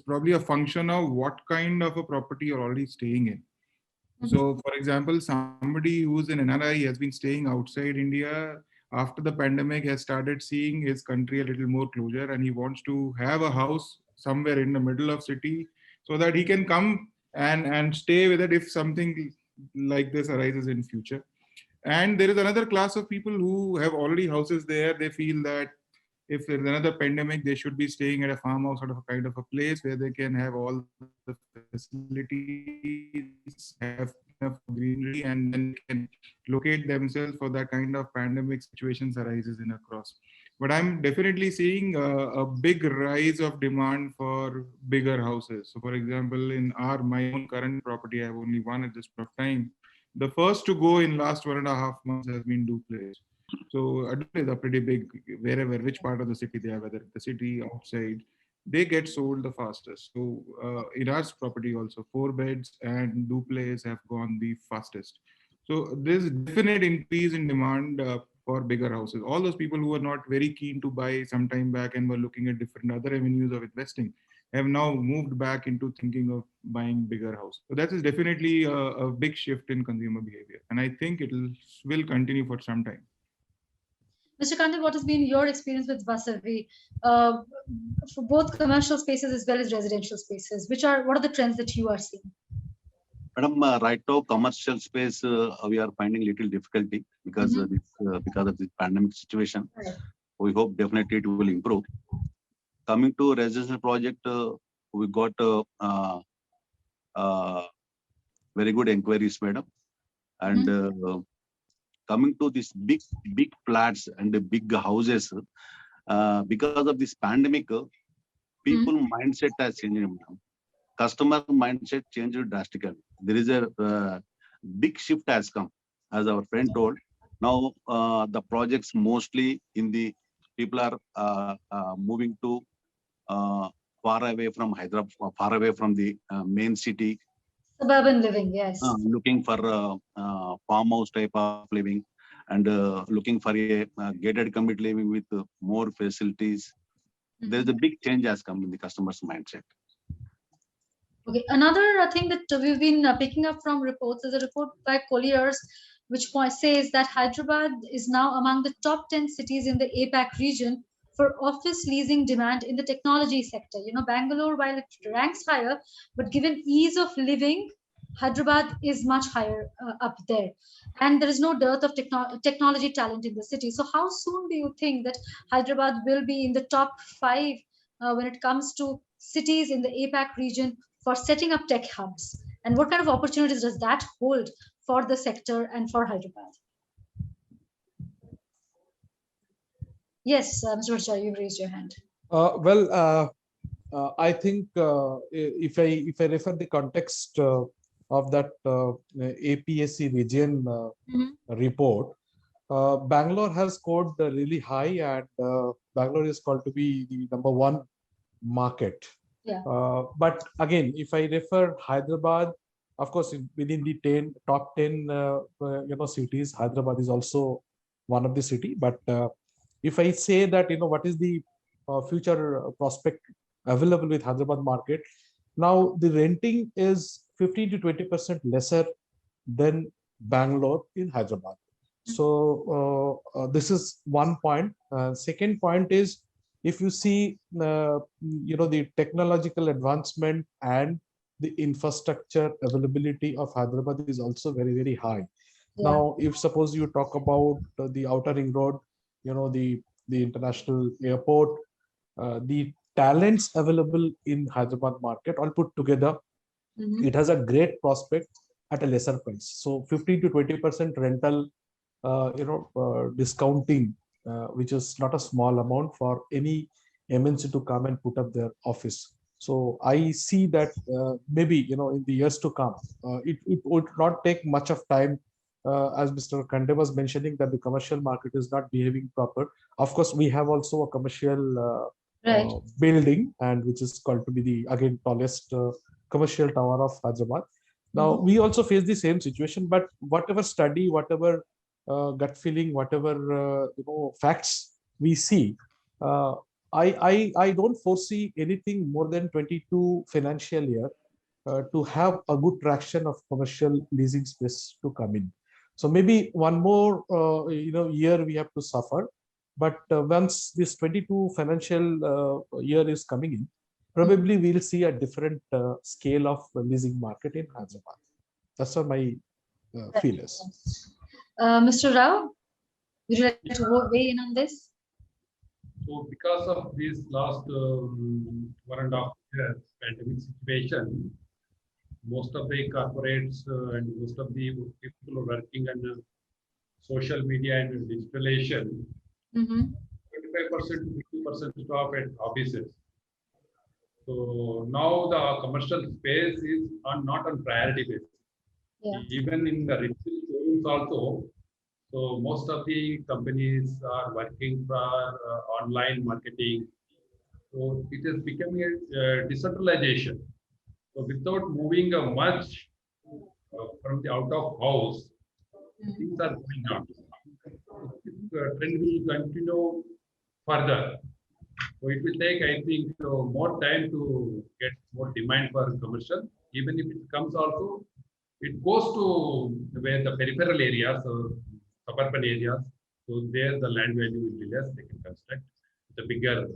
Speaker 6: probably a function of what kind of a property you're already staying in. So, for example, somebody who's an NRI has been staying outside India after the pandemic has started seeing his country a little more closer, and he wants to have a house somewhere in the middle of city so that he can come and stay with it if something like this arises in future. And there is another class of people who have already houses there. They feel that if there's another pandemic, they should be staying at a farmhouse sort of a kind of a place where they can have all the facilities, have enough greenery, and then can locate themselves for that kind of pandemic situations arises in across. But I'm definitely seeing a big rise of demand for bigger houses. So for example, in my own current property, I have only one at this point of time. The first to go in last 1.5 months has been Duplex. So Duplex are pretty big which part of the city they are, whether the city, outside, they get sold the fastest. So in our property also, 4 beds and Duplex have gone the fastest. So there's definite increase in demand for bigger houses. All those people who were not very keen to buy some time back and were looking at different other avenues of investing have now moved back into thinking of buying bigger houses. So that is definitely a big shift in consumer behavior. And I think it will continue for some time.
Speaker 1: Mr. Kande, what has been your experience with Vasavi for both commercial spaces as well as residential spaces? What are the trends that you are seeing?
Speaker 5: Madam, right now, commercial space, we are finding little difficulty because of this pandemic situation.
Speaker 1: Right.
Speaker 5: We hope definitely it will improve. Coming to residential project, we got very good inquiries, madam. And coming to these big flats and the big houses, because of this pandemic, people mindset has changed, madam. Customer mindset changed drastically. There is a big shift has come, as our friend told. Now the projects mostly in the people are moving to far away from Hyderabad, far away from the main city,
Speaker 1: Suburban living, yes.
Speaker 5: looking for farmhouse type of living, and looking for a gated community living with more facilities. There's a big change has come in the customer's mindset.
Speaker 1: Okay, another thing that we've been picking up from reports is a report by Colliers, which says that Hyderabad is now among the top 10 cities in the APAC region for office leasing demand in the technology sector. You know, Bangalore, while it ranks higher, but given ease of living, Hyderabad is much higher up there. And there is no dearth of technology talent in the city. So how soon do you think that Hyderabad will be in the top 5 when it comes to cities in the APAC region for setting up tech hubs? And what kind of opportunities does that hold for the sector and for Hyderabad? Yes, Mr. Bhattacharya, you've raised your hand.
Speaker 2: I think if I refer the context of that APSC region report, Bangalore has scored really high, and Bangalore is called to be the #1 market.
Speaker 1: Yeah.
Speaker 2: But again, if I refer Hyderabad, of course, within the top 10 cities, Hyderabad is also one of the city. But if I say that, what is the future prospect available with Hyderabad market, now the renting is 15 to 20% lesser than Bangalore in Hyderabad. So this is one point. Second point is, if you see, the technological advancement and the infrastructure availability of Hyderabad is also very, very high. Yeah. Now, if suppose you talk about the outer ring road, the international airport, the talents available in Hyderabad market all put together, it has a great prospect at a lesser price. So 15 to 20% rental, discounting, which is not a small amount for any MNC to come and put up their office. So I see that maybe, in the years to come, it would not take much of time. As Mr. Khande was mentioning, that the commercial market is not behaving proper. Of course, we have also a commercial building, and which is called to be the, again, tallest commercial tower of Hyderabad. Now, we also face the same situation, but whatever study, whatever gut feeling, whatever facts we see, I don't foresee anything more than 22 financial year to have a good traction of commercial leasing space to come in. So maybe one more year we have to suffer, but once this 22 financial year is coming in, probably we'll see a different scale of leasing market in Hyderabad. That's what my feel is.
Speaker 1: Mr. Rao, would you like to weigh in on this?
Speaker 3: So because of this last 1.5 years pandemic situation, most of the corporates and most of the people working on social media and digitalization, 25% to 50% stop at offices. So now the commercial space is not on priority basis. Yeah. Even in the retail showrooms also, so most of the companies are working for online marketing. So it is becoming a decentralization. So without moving much from the out of house, things are going on. This trend will continue further. So it will take, I think, more time to get more demand for commercial. Even if it comes also, it goes to where the peripheral areas or suburban areas. So there the land value will be less. They can construct the bigger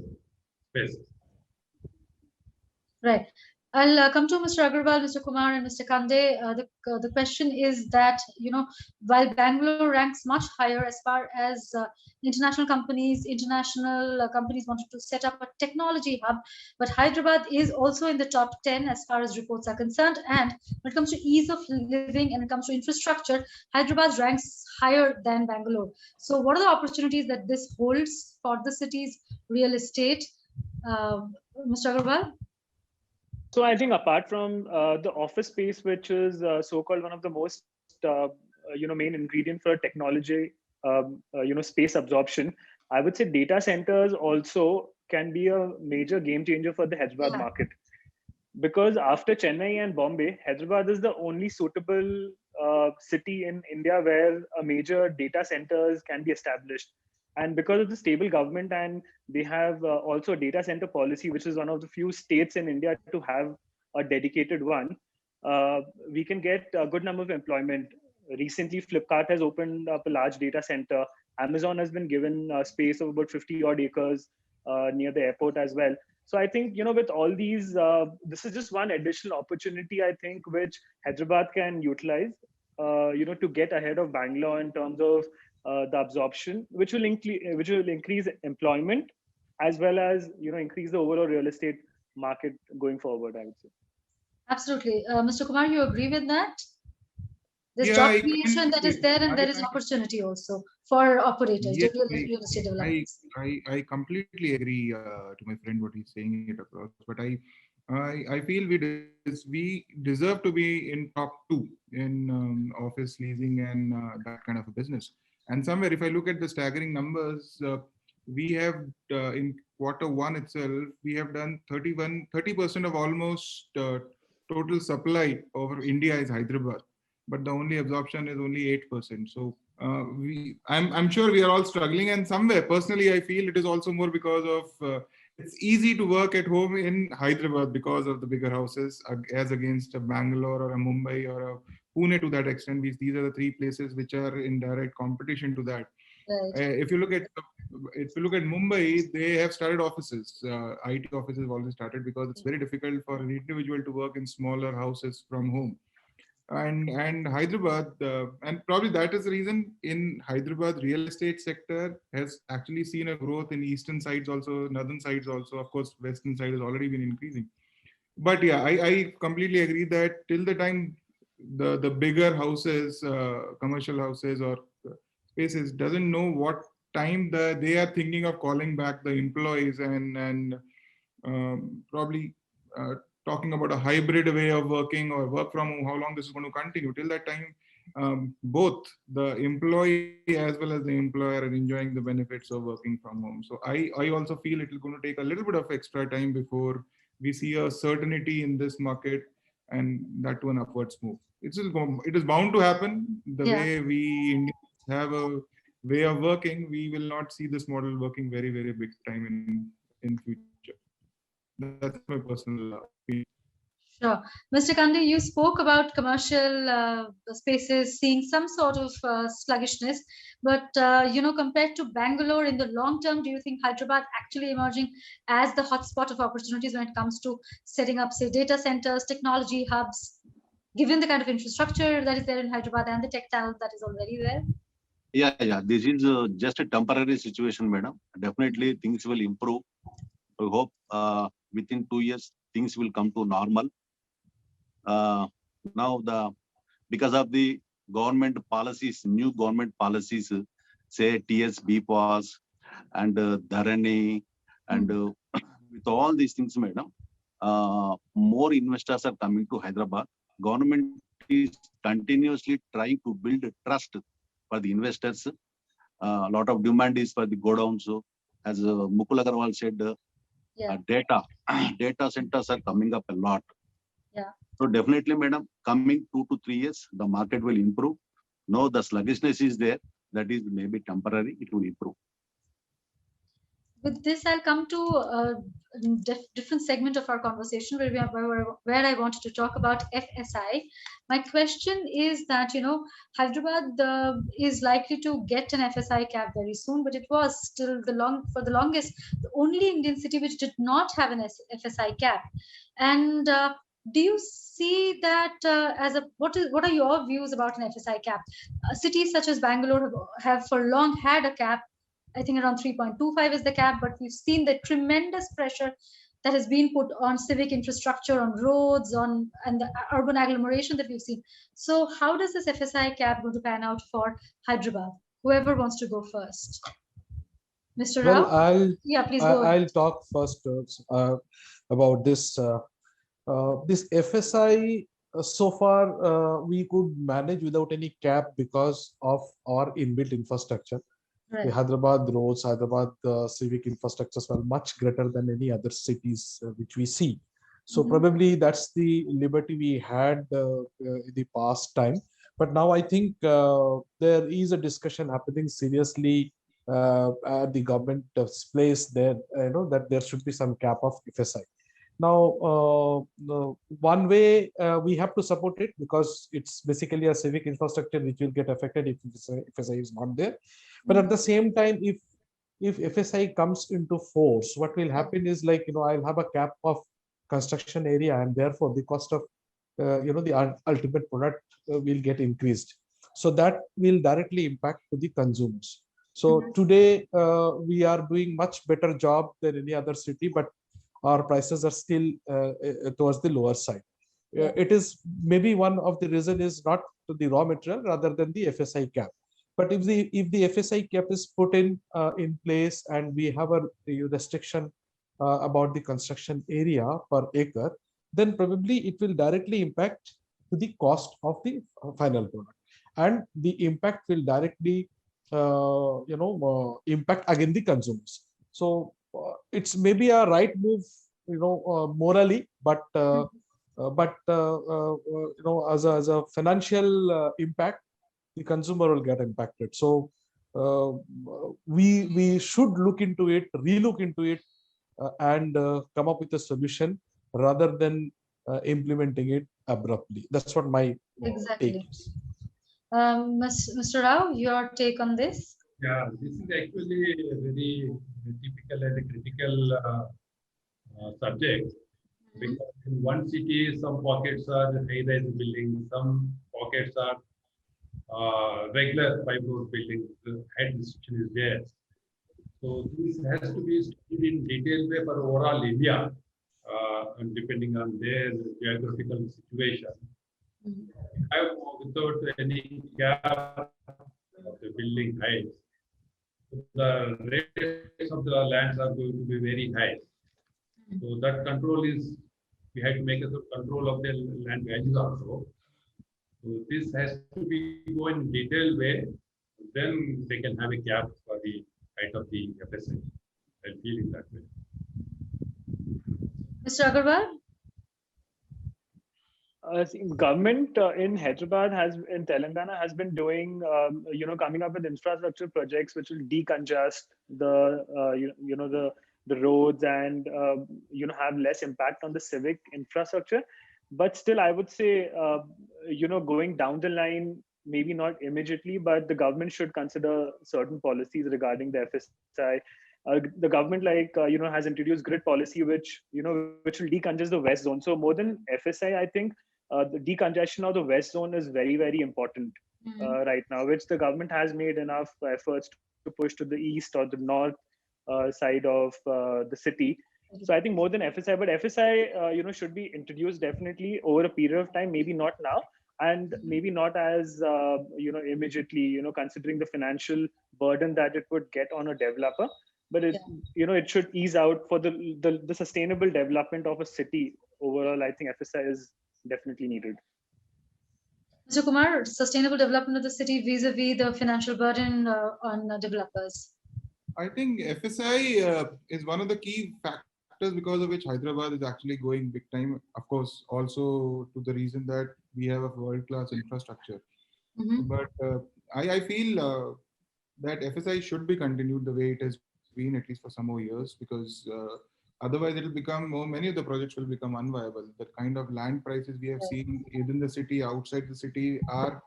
Speaker 3: space.
Speaker 1: Right. I'll come to Mr. Agarwal, Mr. Kumar, and Mr. Khande. The question is that, while Bangalore ranks much higher as far as international companies wanted to set up a technology hub, but Hyderabad is also in the top 10 as far as reports are concerned. And when it comes to ease of living and when it comes to infrastructure, Hyderabad ranks higher than Bangalore. So what are the opportunities that this holds for the city's real estate? Mr. Agarwal?
Speaker 4: So I think apart from the office space, which is so-called one of the most main ingredient for technology, space absorption, I would say data centers also can be a major game changer for the Hyderabad market. Because after Chennai and Bombay, Hyderabad is the only suitable city in India where a major data centers can be established. And because of the stable government, and they have also a data center policy, which is one of the few states in India to have a dedicated one, we can get a good number of employment. Recently, Flipkart has opened up a large data center. Amazon has been given a space of about 50 odd acres near the airport as well. So I think, with all these, this is just one additional opportunity, I think, which Hyderabad can utilize, to get ahead of Bangalore in terms of the absorption, which will increase employment as well as, increase the overall real estate market going forward, I would say.
Speaker 1: Absolutely. Mr. Kumar, you agree with that? There's
Speaker 6: Yeah,
Speaker 1: job creation that is there, and there is opportunity also for operators,
Speaker 6: Yes,
Speaker 1: real estate developers.
Speaker 6: I completely agree to my friend what he's saying it across, but I feel we deserve to be in top 2 in office leasing and that kind of a business. And somewhere, if I look at the staggering numbers, we have in Q1 itself, we have done 30% of almost total supply over India is Hyderabad, but the only absorption is only 8%. So I'm sure we are all struggling, and somewhere personally I feel it is also more because of it's easy to work at home in Hyderabad because of the bigger houses as against a Bangalore or a Mumbai or a Pune to that extent. These are the 3 places which are in direct competition to that.
Speaker 1: Right.
Speaker 6: If you look at Mumbai, they have started offices. IT offices have already started because it's very difficult for an individual to work in smaller houses from home. And Hyderabad, and probably that is the reason in Hyderabad, real estate sector has actually seen a growth in eastern sides also, northern sides also. Of course, western side has already been increasing. But yeah, I completely agree that till the time the bigger houses, commercial houses or spaces doesn't know what time they are thinking of calling back the employees and probably talking about a hybrid way of working or work from home, how long this is going to continue. Till that time, both the employee as well as the employer are enjoying the benefits of working from home. So I also feel it is going to take a little bit of extra time before we see a certainty in this market, and that to an upwards move. It is bound to happen. The way we Indians have a way of working, we will not see this model working very, very big time in future. That's my personal opinion.
Speaker 1: Sure. Mr. Kandi, you spoke about commercial spaces seeing some sort of sluggishness, but compared to Bangalore in the long term, do you think Hyderabad actually emerging as the hotspot of opportunities when it comes to setting up, say, data centers, technology hubs, given the kind of infrastructure that is there in Hyderabad and the tech talent that is already there?
Speaker 5: Yeah. This is just a temporary situation, madam. Definitely things will improve. We hope within 2 years things will come to normal. Now because of the government policies, new government policies, say TSB pass and Dharani, and with all these things, madam, more investors are coming to Hyderabad. Government is continuously trying to build trust for the investors. A lot of demand is for the godowns. So, as Mukul Agarwal said, data centers are coming up a lot.
Speaker 1: Yeah.
Speaker 5: So definitely, madam, coming 2 to 3 years, the market will improve. No, the sluggishness is there. That is maybe temporary. It will improve.
Speaker 1: With this, I'll come to a different segment of our conversation where I wanted to talk about FSI. My question is that, Hyderabad is likely to get an FSI cap very soon, but it was still for the longest, the only Indian city which did not have an FSI cap. And do you see that what are your views about an FSI cap? Cities such as Bangalore have for long had a cap. I think around 3.25 is the cap, but we've seen the tremendous pressure that has been put on civic infrastructure, on roads, and the urban agglomeration that we've seen. So how does this FSI cap going to pan out for Hyderabad? Whoever wants to go first. Mr. Rao? Please go ahead.
Speaker 2: I'll talk first about this. This FSI, so far, we could manage without any cap because of our inbuilt infrastructure.
Speaker 1: Right.
Speaker 2: The Hyderabad roads, Hyderabad civic infrastructures were much greater than any other cities which we see. So probably that's the liberty we had in the past time. But now I think there is a discussion happening seriously at the government place there, that there should be some cap of FSI. Now, one way we have to support it because it's basically a civic infrastructure which will get affected if FSI is not there. But at the same time, if FSI comes into force, what will happen is like, I'll have a cap of construction area, and therefore the cost of the ultimate product will get increased. So that will directly impact to the consumers. So today we are doing much better job than any other city, but our prices are still towards the lower side. It is maybe one of the reason is not the raw material rather than the FSI cap. But if the FSI cap is put in place and we have a restriction about the construction area per acre, then probably it will directly impact to the cost of the final product, and the impact will directly impact again the consumers. So it's maybe a right move, morally, but as a financial impact, the consumer will get impacted. So we should look into it, relook into it, and come up with a solution rather than implementing it abruptly. That's what my take is.
Speaker 1: Mr. Rao, your take on this?
Speaker 3: Yeah, this is actually a very typical and a critical subject, because in one city, some pockets are high-rise buildings, some pockets are regular five-floor buildings. The height restriction is there. So this has to be studied in detail way for overall India, and depending on their geographical situation. Without any gap of the building height, the rates of the lands are going to be very high. So that control is, we have to make a control of the land values also. So this has to be go in detailed way, then they can have a cap for the height of the FSI. I feel in that way.
Speaker 1: Mr. Agarwal?
Speaker 4: Government in Hyderabad in Telangana has been doing, coming up with infrastructure projects which will decongest the roads and have less impact on the civic infrastructure. But still, I would say, going down the line, maybe not immediately, but the government should consider certain policies regarding the FSI. The government, has introduced grid policy, which will decongest the west zone. So more than FSI, I think the decongestion of the west zone is very, very important right now, which the government has made enough efforts to push to the east or the north side of the city. So I think more than FSI, but FSI, should be introduced definitely over a period of time, maybe not now, and maybe not as, immediately, considering the financial burden that it would get on a developer. But it should ease out for the sustainable development of a city overall. I think FSI is definitely needed.
Speaker 1: Mr. Kumar, sustainable development of the city vis-a-vis the financial burden on developers.
Speaker 6: I think FSI is one of the key factors because of which Hyderabad is actually going big time. Of course, also to the reason that we have a world-class infrastructure. But I feel that FSI should be continued the way it has been, at least for some more years, because otherwise it will become, many of the projects will become unviable. The kind of land prices we have seen within the city, outside the city, are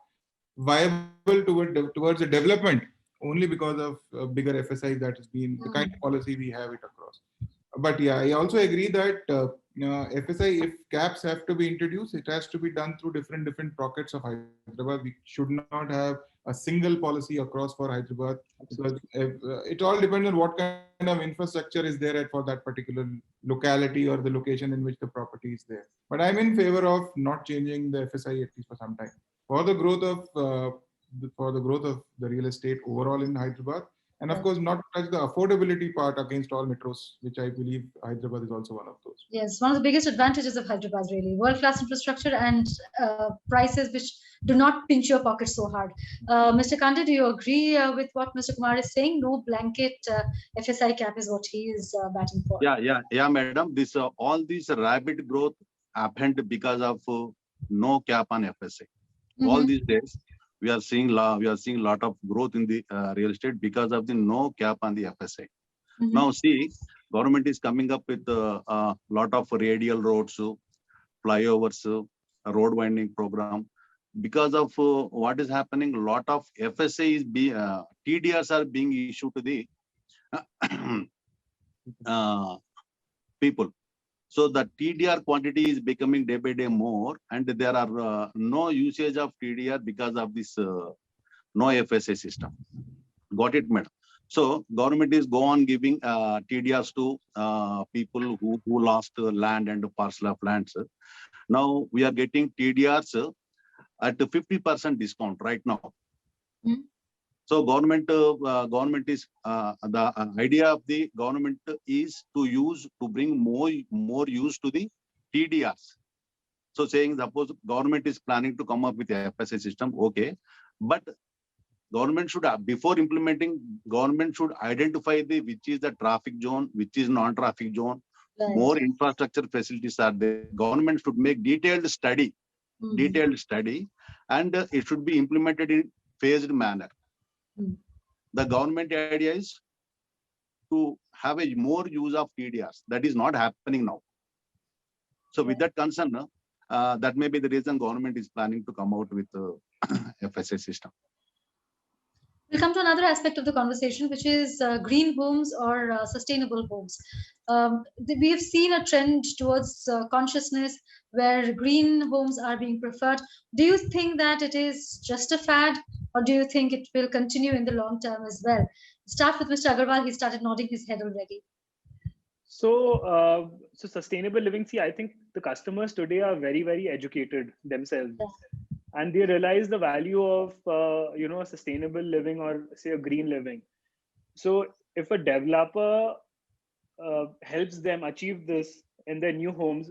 Speaker 6: viable towards a development only because of bigger FSI that has been the kind of policy we have it across. But yeah, I also agree that FSI, if caps have to be introduced, it has to be done through different pockets of Hyderabad. We should not have a single policy across for Hyderabad, because it all depends on what kind of infrastructure is there for that particular locality or the location in which the property is there. But I'm in favor of not changing the FSI at least for some time for the growth of the real estate overall in Hyderabad, And of course, not to touch the affordability part against all metros, which I believe Hyderabad is also one of those.
Speaker 1: Yes, one of the biggest advantages of Hyderabad, really. World-class infrastructure and prices which do not pinch your pocket so hard. Mr. Kande, do you agree with what Mr. Kumar is saying? No blanket FSI cap is what he is batting for.
Speaker 5: Yeah, madam. This all this rapid growth happened because of no cap on FSI. All these days, we are seeing a lot of growth in the real estate because of the no cap on the FSI. Now, see, government is coming up with a lot of radial roads, flyovers, road winding program. Because of what is happening, a lot of FSA is TDRs are being issued to the people. So the TDR quantity is becoming day by day more, and there are no usage of TDR because of this no FSA system. Got it, madam? So government is go on giving TDRs to people who lost land and parcel of lands. Now we are getting TDRs at 50% discount right now. So government is the idea of the government is to bring more use to the TDRs. So saying suppose government is planning to come up with a FSA system, okay, but government should, before implementing, government should identify which is the traffic zone, which is non-traffic zone. Right. More infrastructure facilities are there. Government should make detailed study, and it should be implemented in phased manner. The government idea is to have a more use of TDRs. That is not happening now. So with that concern, that may be the reason government is planning to come out with the FSA system.
Speaker 1: We'll come to another aspect of the conversation, which is green homes or sustainable homes. We have seen a trend towards consciousness where green homes are being preferred. Do you think that it is just a fad, or do you think it will continue in the long term as well? Start with Mr. Agarwal. He started nodding his head already.
Speaker 4: So, so sustainable living. See, I think the customers today are very, very educated themselves. Yeah. And they realize the value of, a sustainable living or say a green living. So if a developer helps them achieve this in their new homes,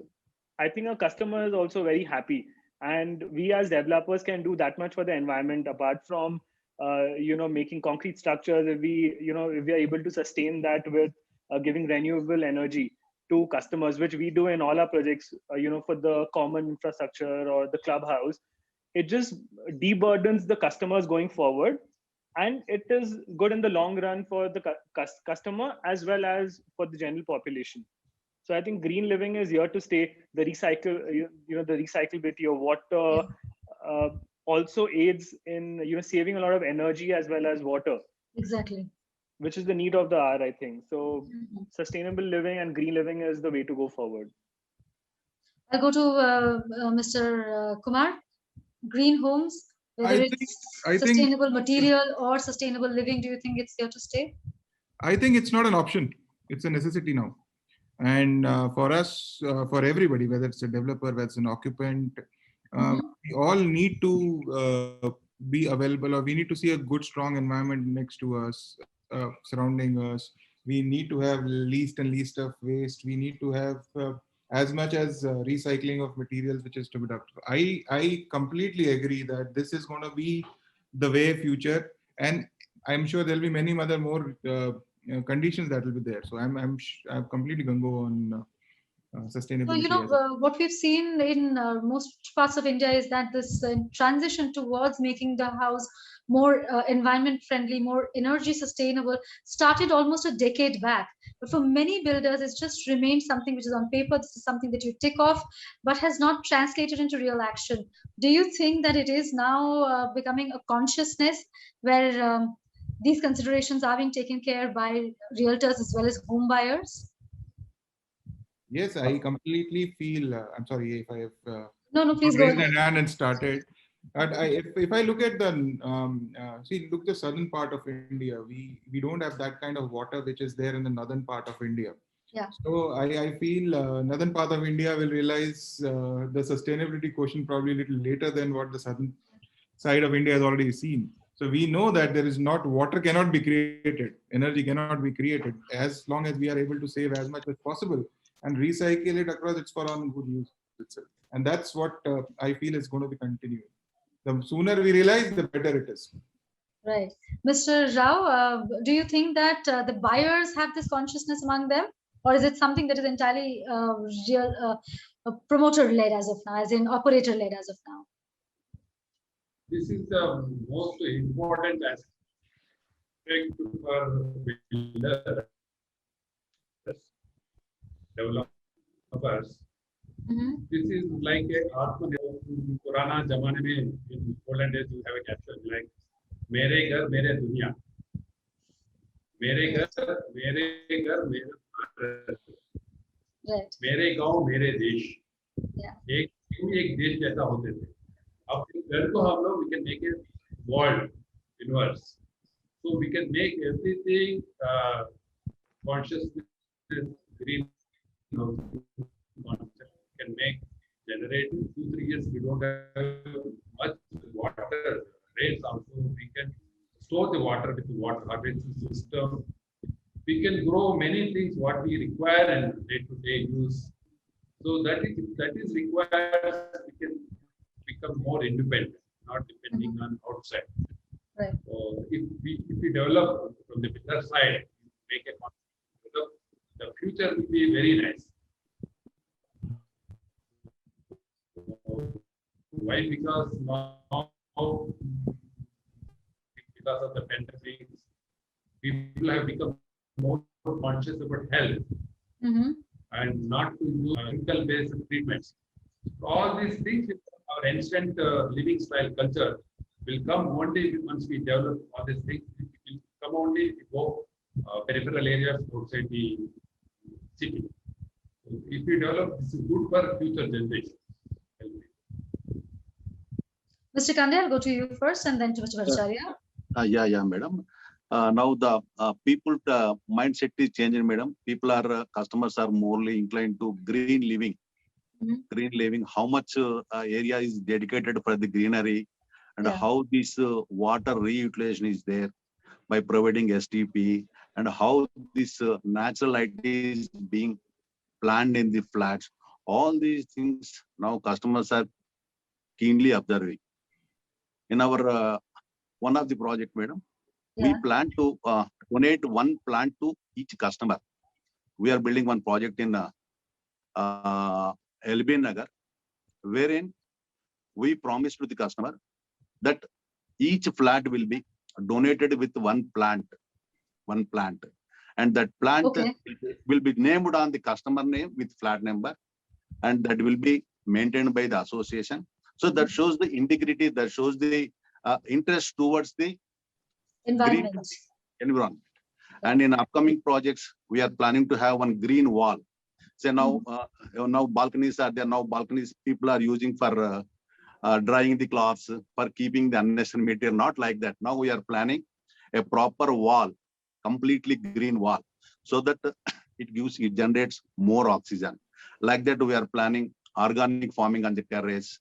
Speaker 4: I think our customer is also very happy. And we as developers can do that much for the environment apart from, making concrete structures. If we are able to sustain that with giving renewable energy to customers, which we do in all our projects, for the common infrastructure or the clubhouse, it just deburdens the customers going forward, and it is good in the long run for the customer as well as for the general population. So I think green living is here to stay. The the recyclability of water also aids in saving a lot of energy as well as water.
Speaker 1: Exactly.
Speaker 4: Which is the need of the hour, I think. So sustainable living and green living is the way to go forward.
Speaker 1: I'll go to Mr. Kumar. Green homes, whether it's sustainable material or sustainable living, do you think it's here to stay?
Speaker 6: I think it's not an option. It's a necessity now. And for us, for everybody, whether it's a developer, whether it's an occupant, we all need to be available, or we need to see a good, strong environment next to us, surrounding us. We need to have least and least of waste. We need to have as much as recycling of materials, which is to be done. I completely agree that this is going to be the way future, and I'm sure there'll be many other more conditions that will be there. So I'm completely going to go on sustainability.
Speaker 1: So what we've seen in most parts of India is that this transition towards making the house more environment friendly, more energy sustainable started almost a decade back. But for many builders, it's just remained something which is on paper. This is something that you tick off, but has not translated into real action. Do you think that it is now becoming a consciousness where these considerations are being taken care by realtors as well as home buyers?
Speaker 6: Yes, I completely feel, I'm sorry if I have
Speaker 1: no, please go ahead.
Speaker 6: And started. If I look at the, look the southern part of India, we don't have that kind of water which is there in the northern part of India.
Speaker 1: Yeah.
Speaker 6: So I feel northern part of India will realize the sustainability quotient probably a little later than what the southern side of India has already seen. So we know that there is not, water cannot be created, energy cannot be created as long as we are able to save as much as possible and recycle it across, it's for on good use itself. And that's what I feel is going to be continuing. The sooner we realize, the better it is.
Speaker 1: Right. Mr. Rao, do you think that the buyers have this consciousness among them? Or is it something that is entirely promoter-led as of now, as in operator-led as of now?
Speaker 3: This is the most important aspect for builders, developers. This is like a Purana Zamane mein, in olden days you have a caption like Mere Ghar Mere Duniya. Mere Ghar Mere Bharat.
Speaker 1: Right.
Speaker 3: मेरे गांव मेरे देश. एक देश जैसा होते थे. अब घर को हम लोग we can make a world, universe. So we can make everything consciousness, green. Can make generating 2-3 years. We don't have much water. Rains also. We can store the water with the water harvesting system. We can grow many things what we require in day-to-day use. So that is required. We can become more independent, not depending on outside.
Speaker 1: Right.
Speaker 3: So if we develop from the builder side, make a concept, the future will be very nice. Why? Because now because of the pandemic, people have become more conscious about health and not to use chemical-based treatments. All these things, our ancient living style culture will come only once we develop all these things. It will come only if we go peripheral areas outside the city. So if we develop, this is good for future generations.
Speaker 1: Mr. Kande, I'll go to you first and then to Mr. Bhattacharya.
Speaker 5: Yeah, madam. Now the people mindset is changing, madam. People are customers are morely inclined to green living. Green living. How much area is dedicated for the greenery, and how this water reutilization is there by providing STP, and how this natural light is being planned in the flats. All these things now customers are keenly observing. In our one of the project, madam, we plan to donate one plant to each customer. We are building one project in LB Nagar, wherein we promise to the customer that each flat will be donated with one plant, and that plant will be named on the customer name with flat number, and that will be maintained by the association. So that shows the integrity, that shows the interest towards the
Speaker 1: environment.
Speaker 5: And in upcoming projects, we are planning to have one green wall. So now, now balconies are there. Now balconies people are using for drying the cloths, for keeping the unnecessary material. Not like that. Now we are planning a proper wall, completely green wall, so that it generates more oxygen. Like that, we are planning organic farming on the terrace.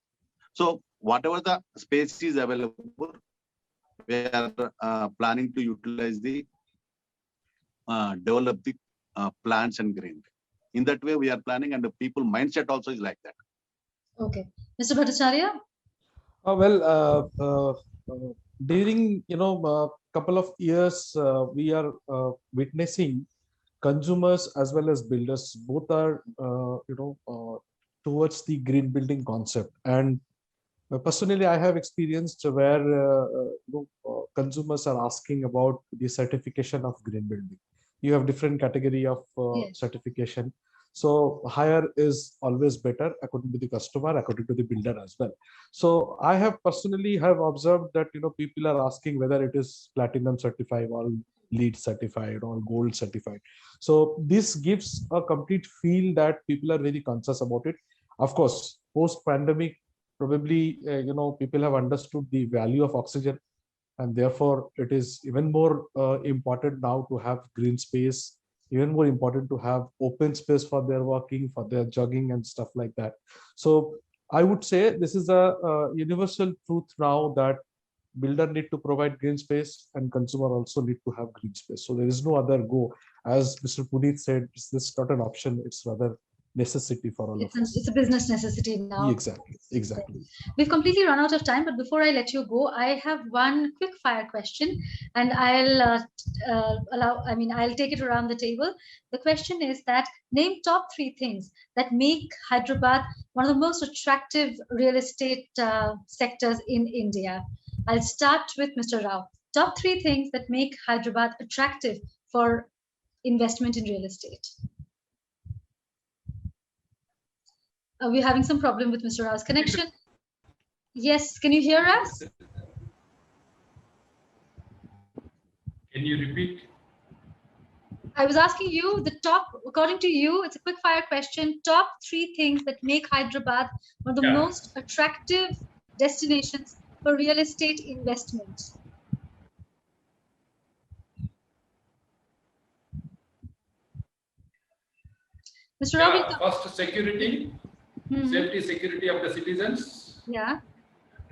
Speaker 5: So whatever the space is available, we are planning to utilize the develop the plants and green. In that way, we are planning, and the people mindset also is like that.
Speaker 1: Okay, Mr. Bhattacharya.
Speaker 2: During couple of years, we are witnessing consumers as well as builders both are towards the green building concept. And personally, I have experienced where consumers are asking about the certification of green building. You have different category of certification. So higher is always better according to the customer, according to the builder as well. So I have personally observed that people are asking whether it is platinum certified or LEED certified or gold certified. So this gives a complete feel that people are very conscious about it. Of course, post-pandemic, probably people have understood the value of oxygen, and therefore it is even more important now to have green space, even more important to have open space for their walking, for their jogging and stuff like that. So I would say this is a universal truth now that builder need to provide green space and consumer also need to have green space. So there is no other go. As Mr. Puneet said, it's this not an option, it's rather necessity for all of us.
Speaker 1: It's a business necessity now.
Speaker 2: Exactly.
Speaker 1: We've completely run out of time, but before I let you go, I have one quick fire question, and I'll take it around the table. The question is that name top 3 things that make Hyderabad one of the most attractive real estate sectors in India. I'll start with Mr. Rao. Top 3 things that make Hyderabad attractive for investment in real estate. We're having some problem with Mr. Rao's connection. Yes, can you hear us?
Speaker 3: Can you repeat?
Speaker 1: I was asking you the top, according to you, it's a quick fire question, top 3 things that make Hyderabad one of the most attractive destinations for real estate investment. Mr. Rao,
Speaker 3: first, security. Safety, security of the citizens.
Speaker 1: Yeah.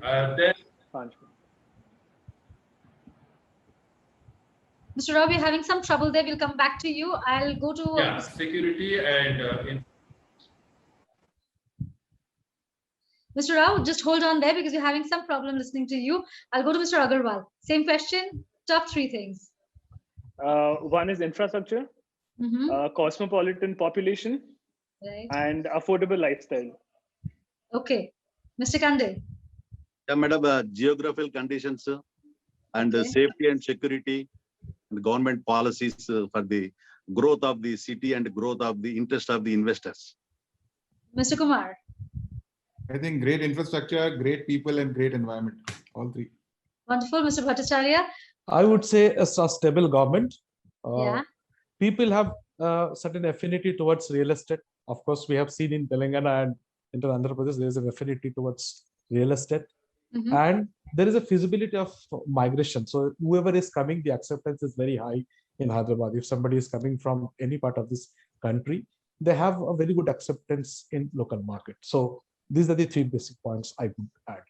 Speaker 3: Then,
Speaker 1: Mr. Rao, we're having some trouble there. We'll come back to you. I'll go to
Speaker 3: security and
Speaker 1: Mr. Rao, just hold on there because we're having some problem listening to you. I'll go to Mr. Agarwal. Same question. Top 3 things.
Speaker 4: One is infrastructure, cosmopolitan population,
Speaker 1: right,
Speaker 4: and affordable lifestyle.
Speaker 1: Okay. Mr. Kande.
Speaker 5: Yeah, madam, geographical conditions and safety and security and government policies for the growth of the city and growth of the interest of the investors.
Speaker 1: Mr. Kumar.
Speaker 6: I think great infrastructure, great people, and great environment. All 3.
Speaker 1: Wonderful. Mr. Bhattacharya.
Speaker 2: I would say a stable government. People have certain affinity towards real estate. Of course, we have seen in Telangana and in Andhra Pradesh, there is an affinity towards real estate. And there is a feasibility of migration. So whoever is coming, the acceptance is very high in Hyderabad. If somebody is coming from any part of this country, they have a very good acceptance in local market. So these are the 3 basic points I would add.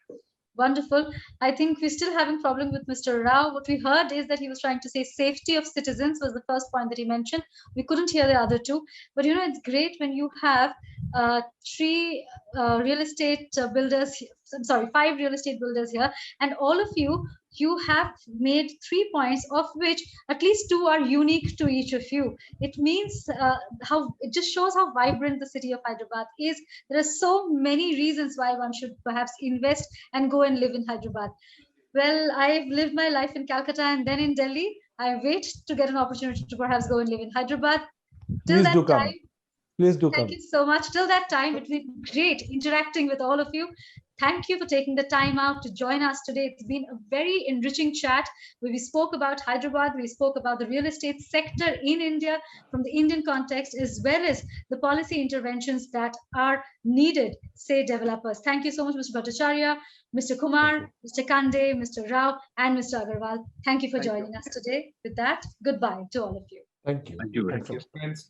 Speaker 1: Wonderful. I think we're still having problem with Mr. Rao. What we heard is that he was trying to say safety of citizens was the first point that he mentioned. We couldn't hear the other 2. But you know, it's great when you have 5 real estate builders here, and all of you have made 3 points, of which at least 2 are unique to each of you. It means it just shows how vibrant the city of Hyderabad is. There are so many reasons why one should perhaps invest and go and live in Hyderabad. Well, I've lived my life in Calcutta and then in Delhi. I wait to get an opportunity to perhaps go and live in Hyderabad.
Speaker 2: Please do come. Please do come.
Speaker 1: Thank you so much. Till that time, it's been great interacting with all of you. Thank you for taking the time out to join us today. It's been a very enriching chat where we spoke about Hyderabad, we spoke about the real estate sector in India from the Indian context, as well as the policy interventions that are needed, say developers. Thank you so much, Mr. Bhattacharya, Mr. Kumar, Mr. Kande, Mr. Rao, and Mr. Agarwal. Thank you for joining us today. With that, goodbye to all of you.
Speaker 2: Thank you.
Speaker 5: Thank you.
Speaker 6: Friends.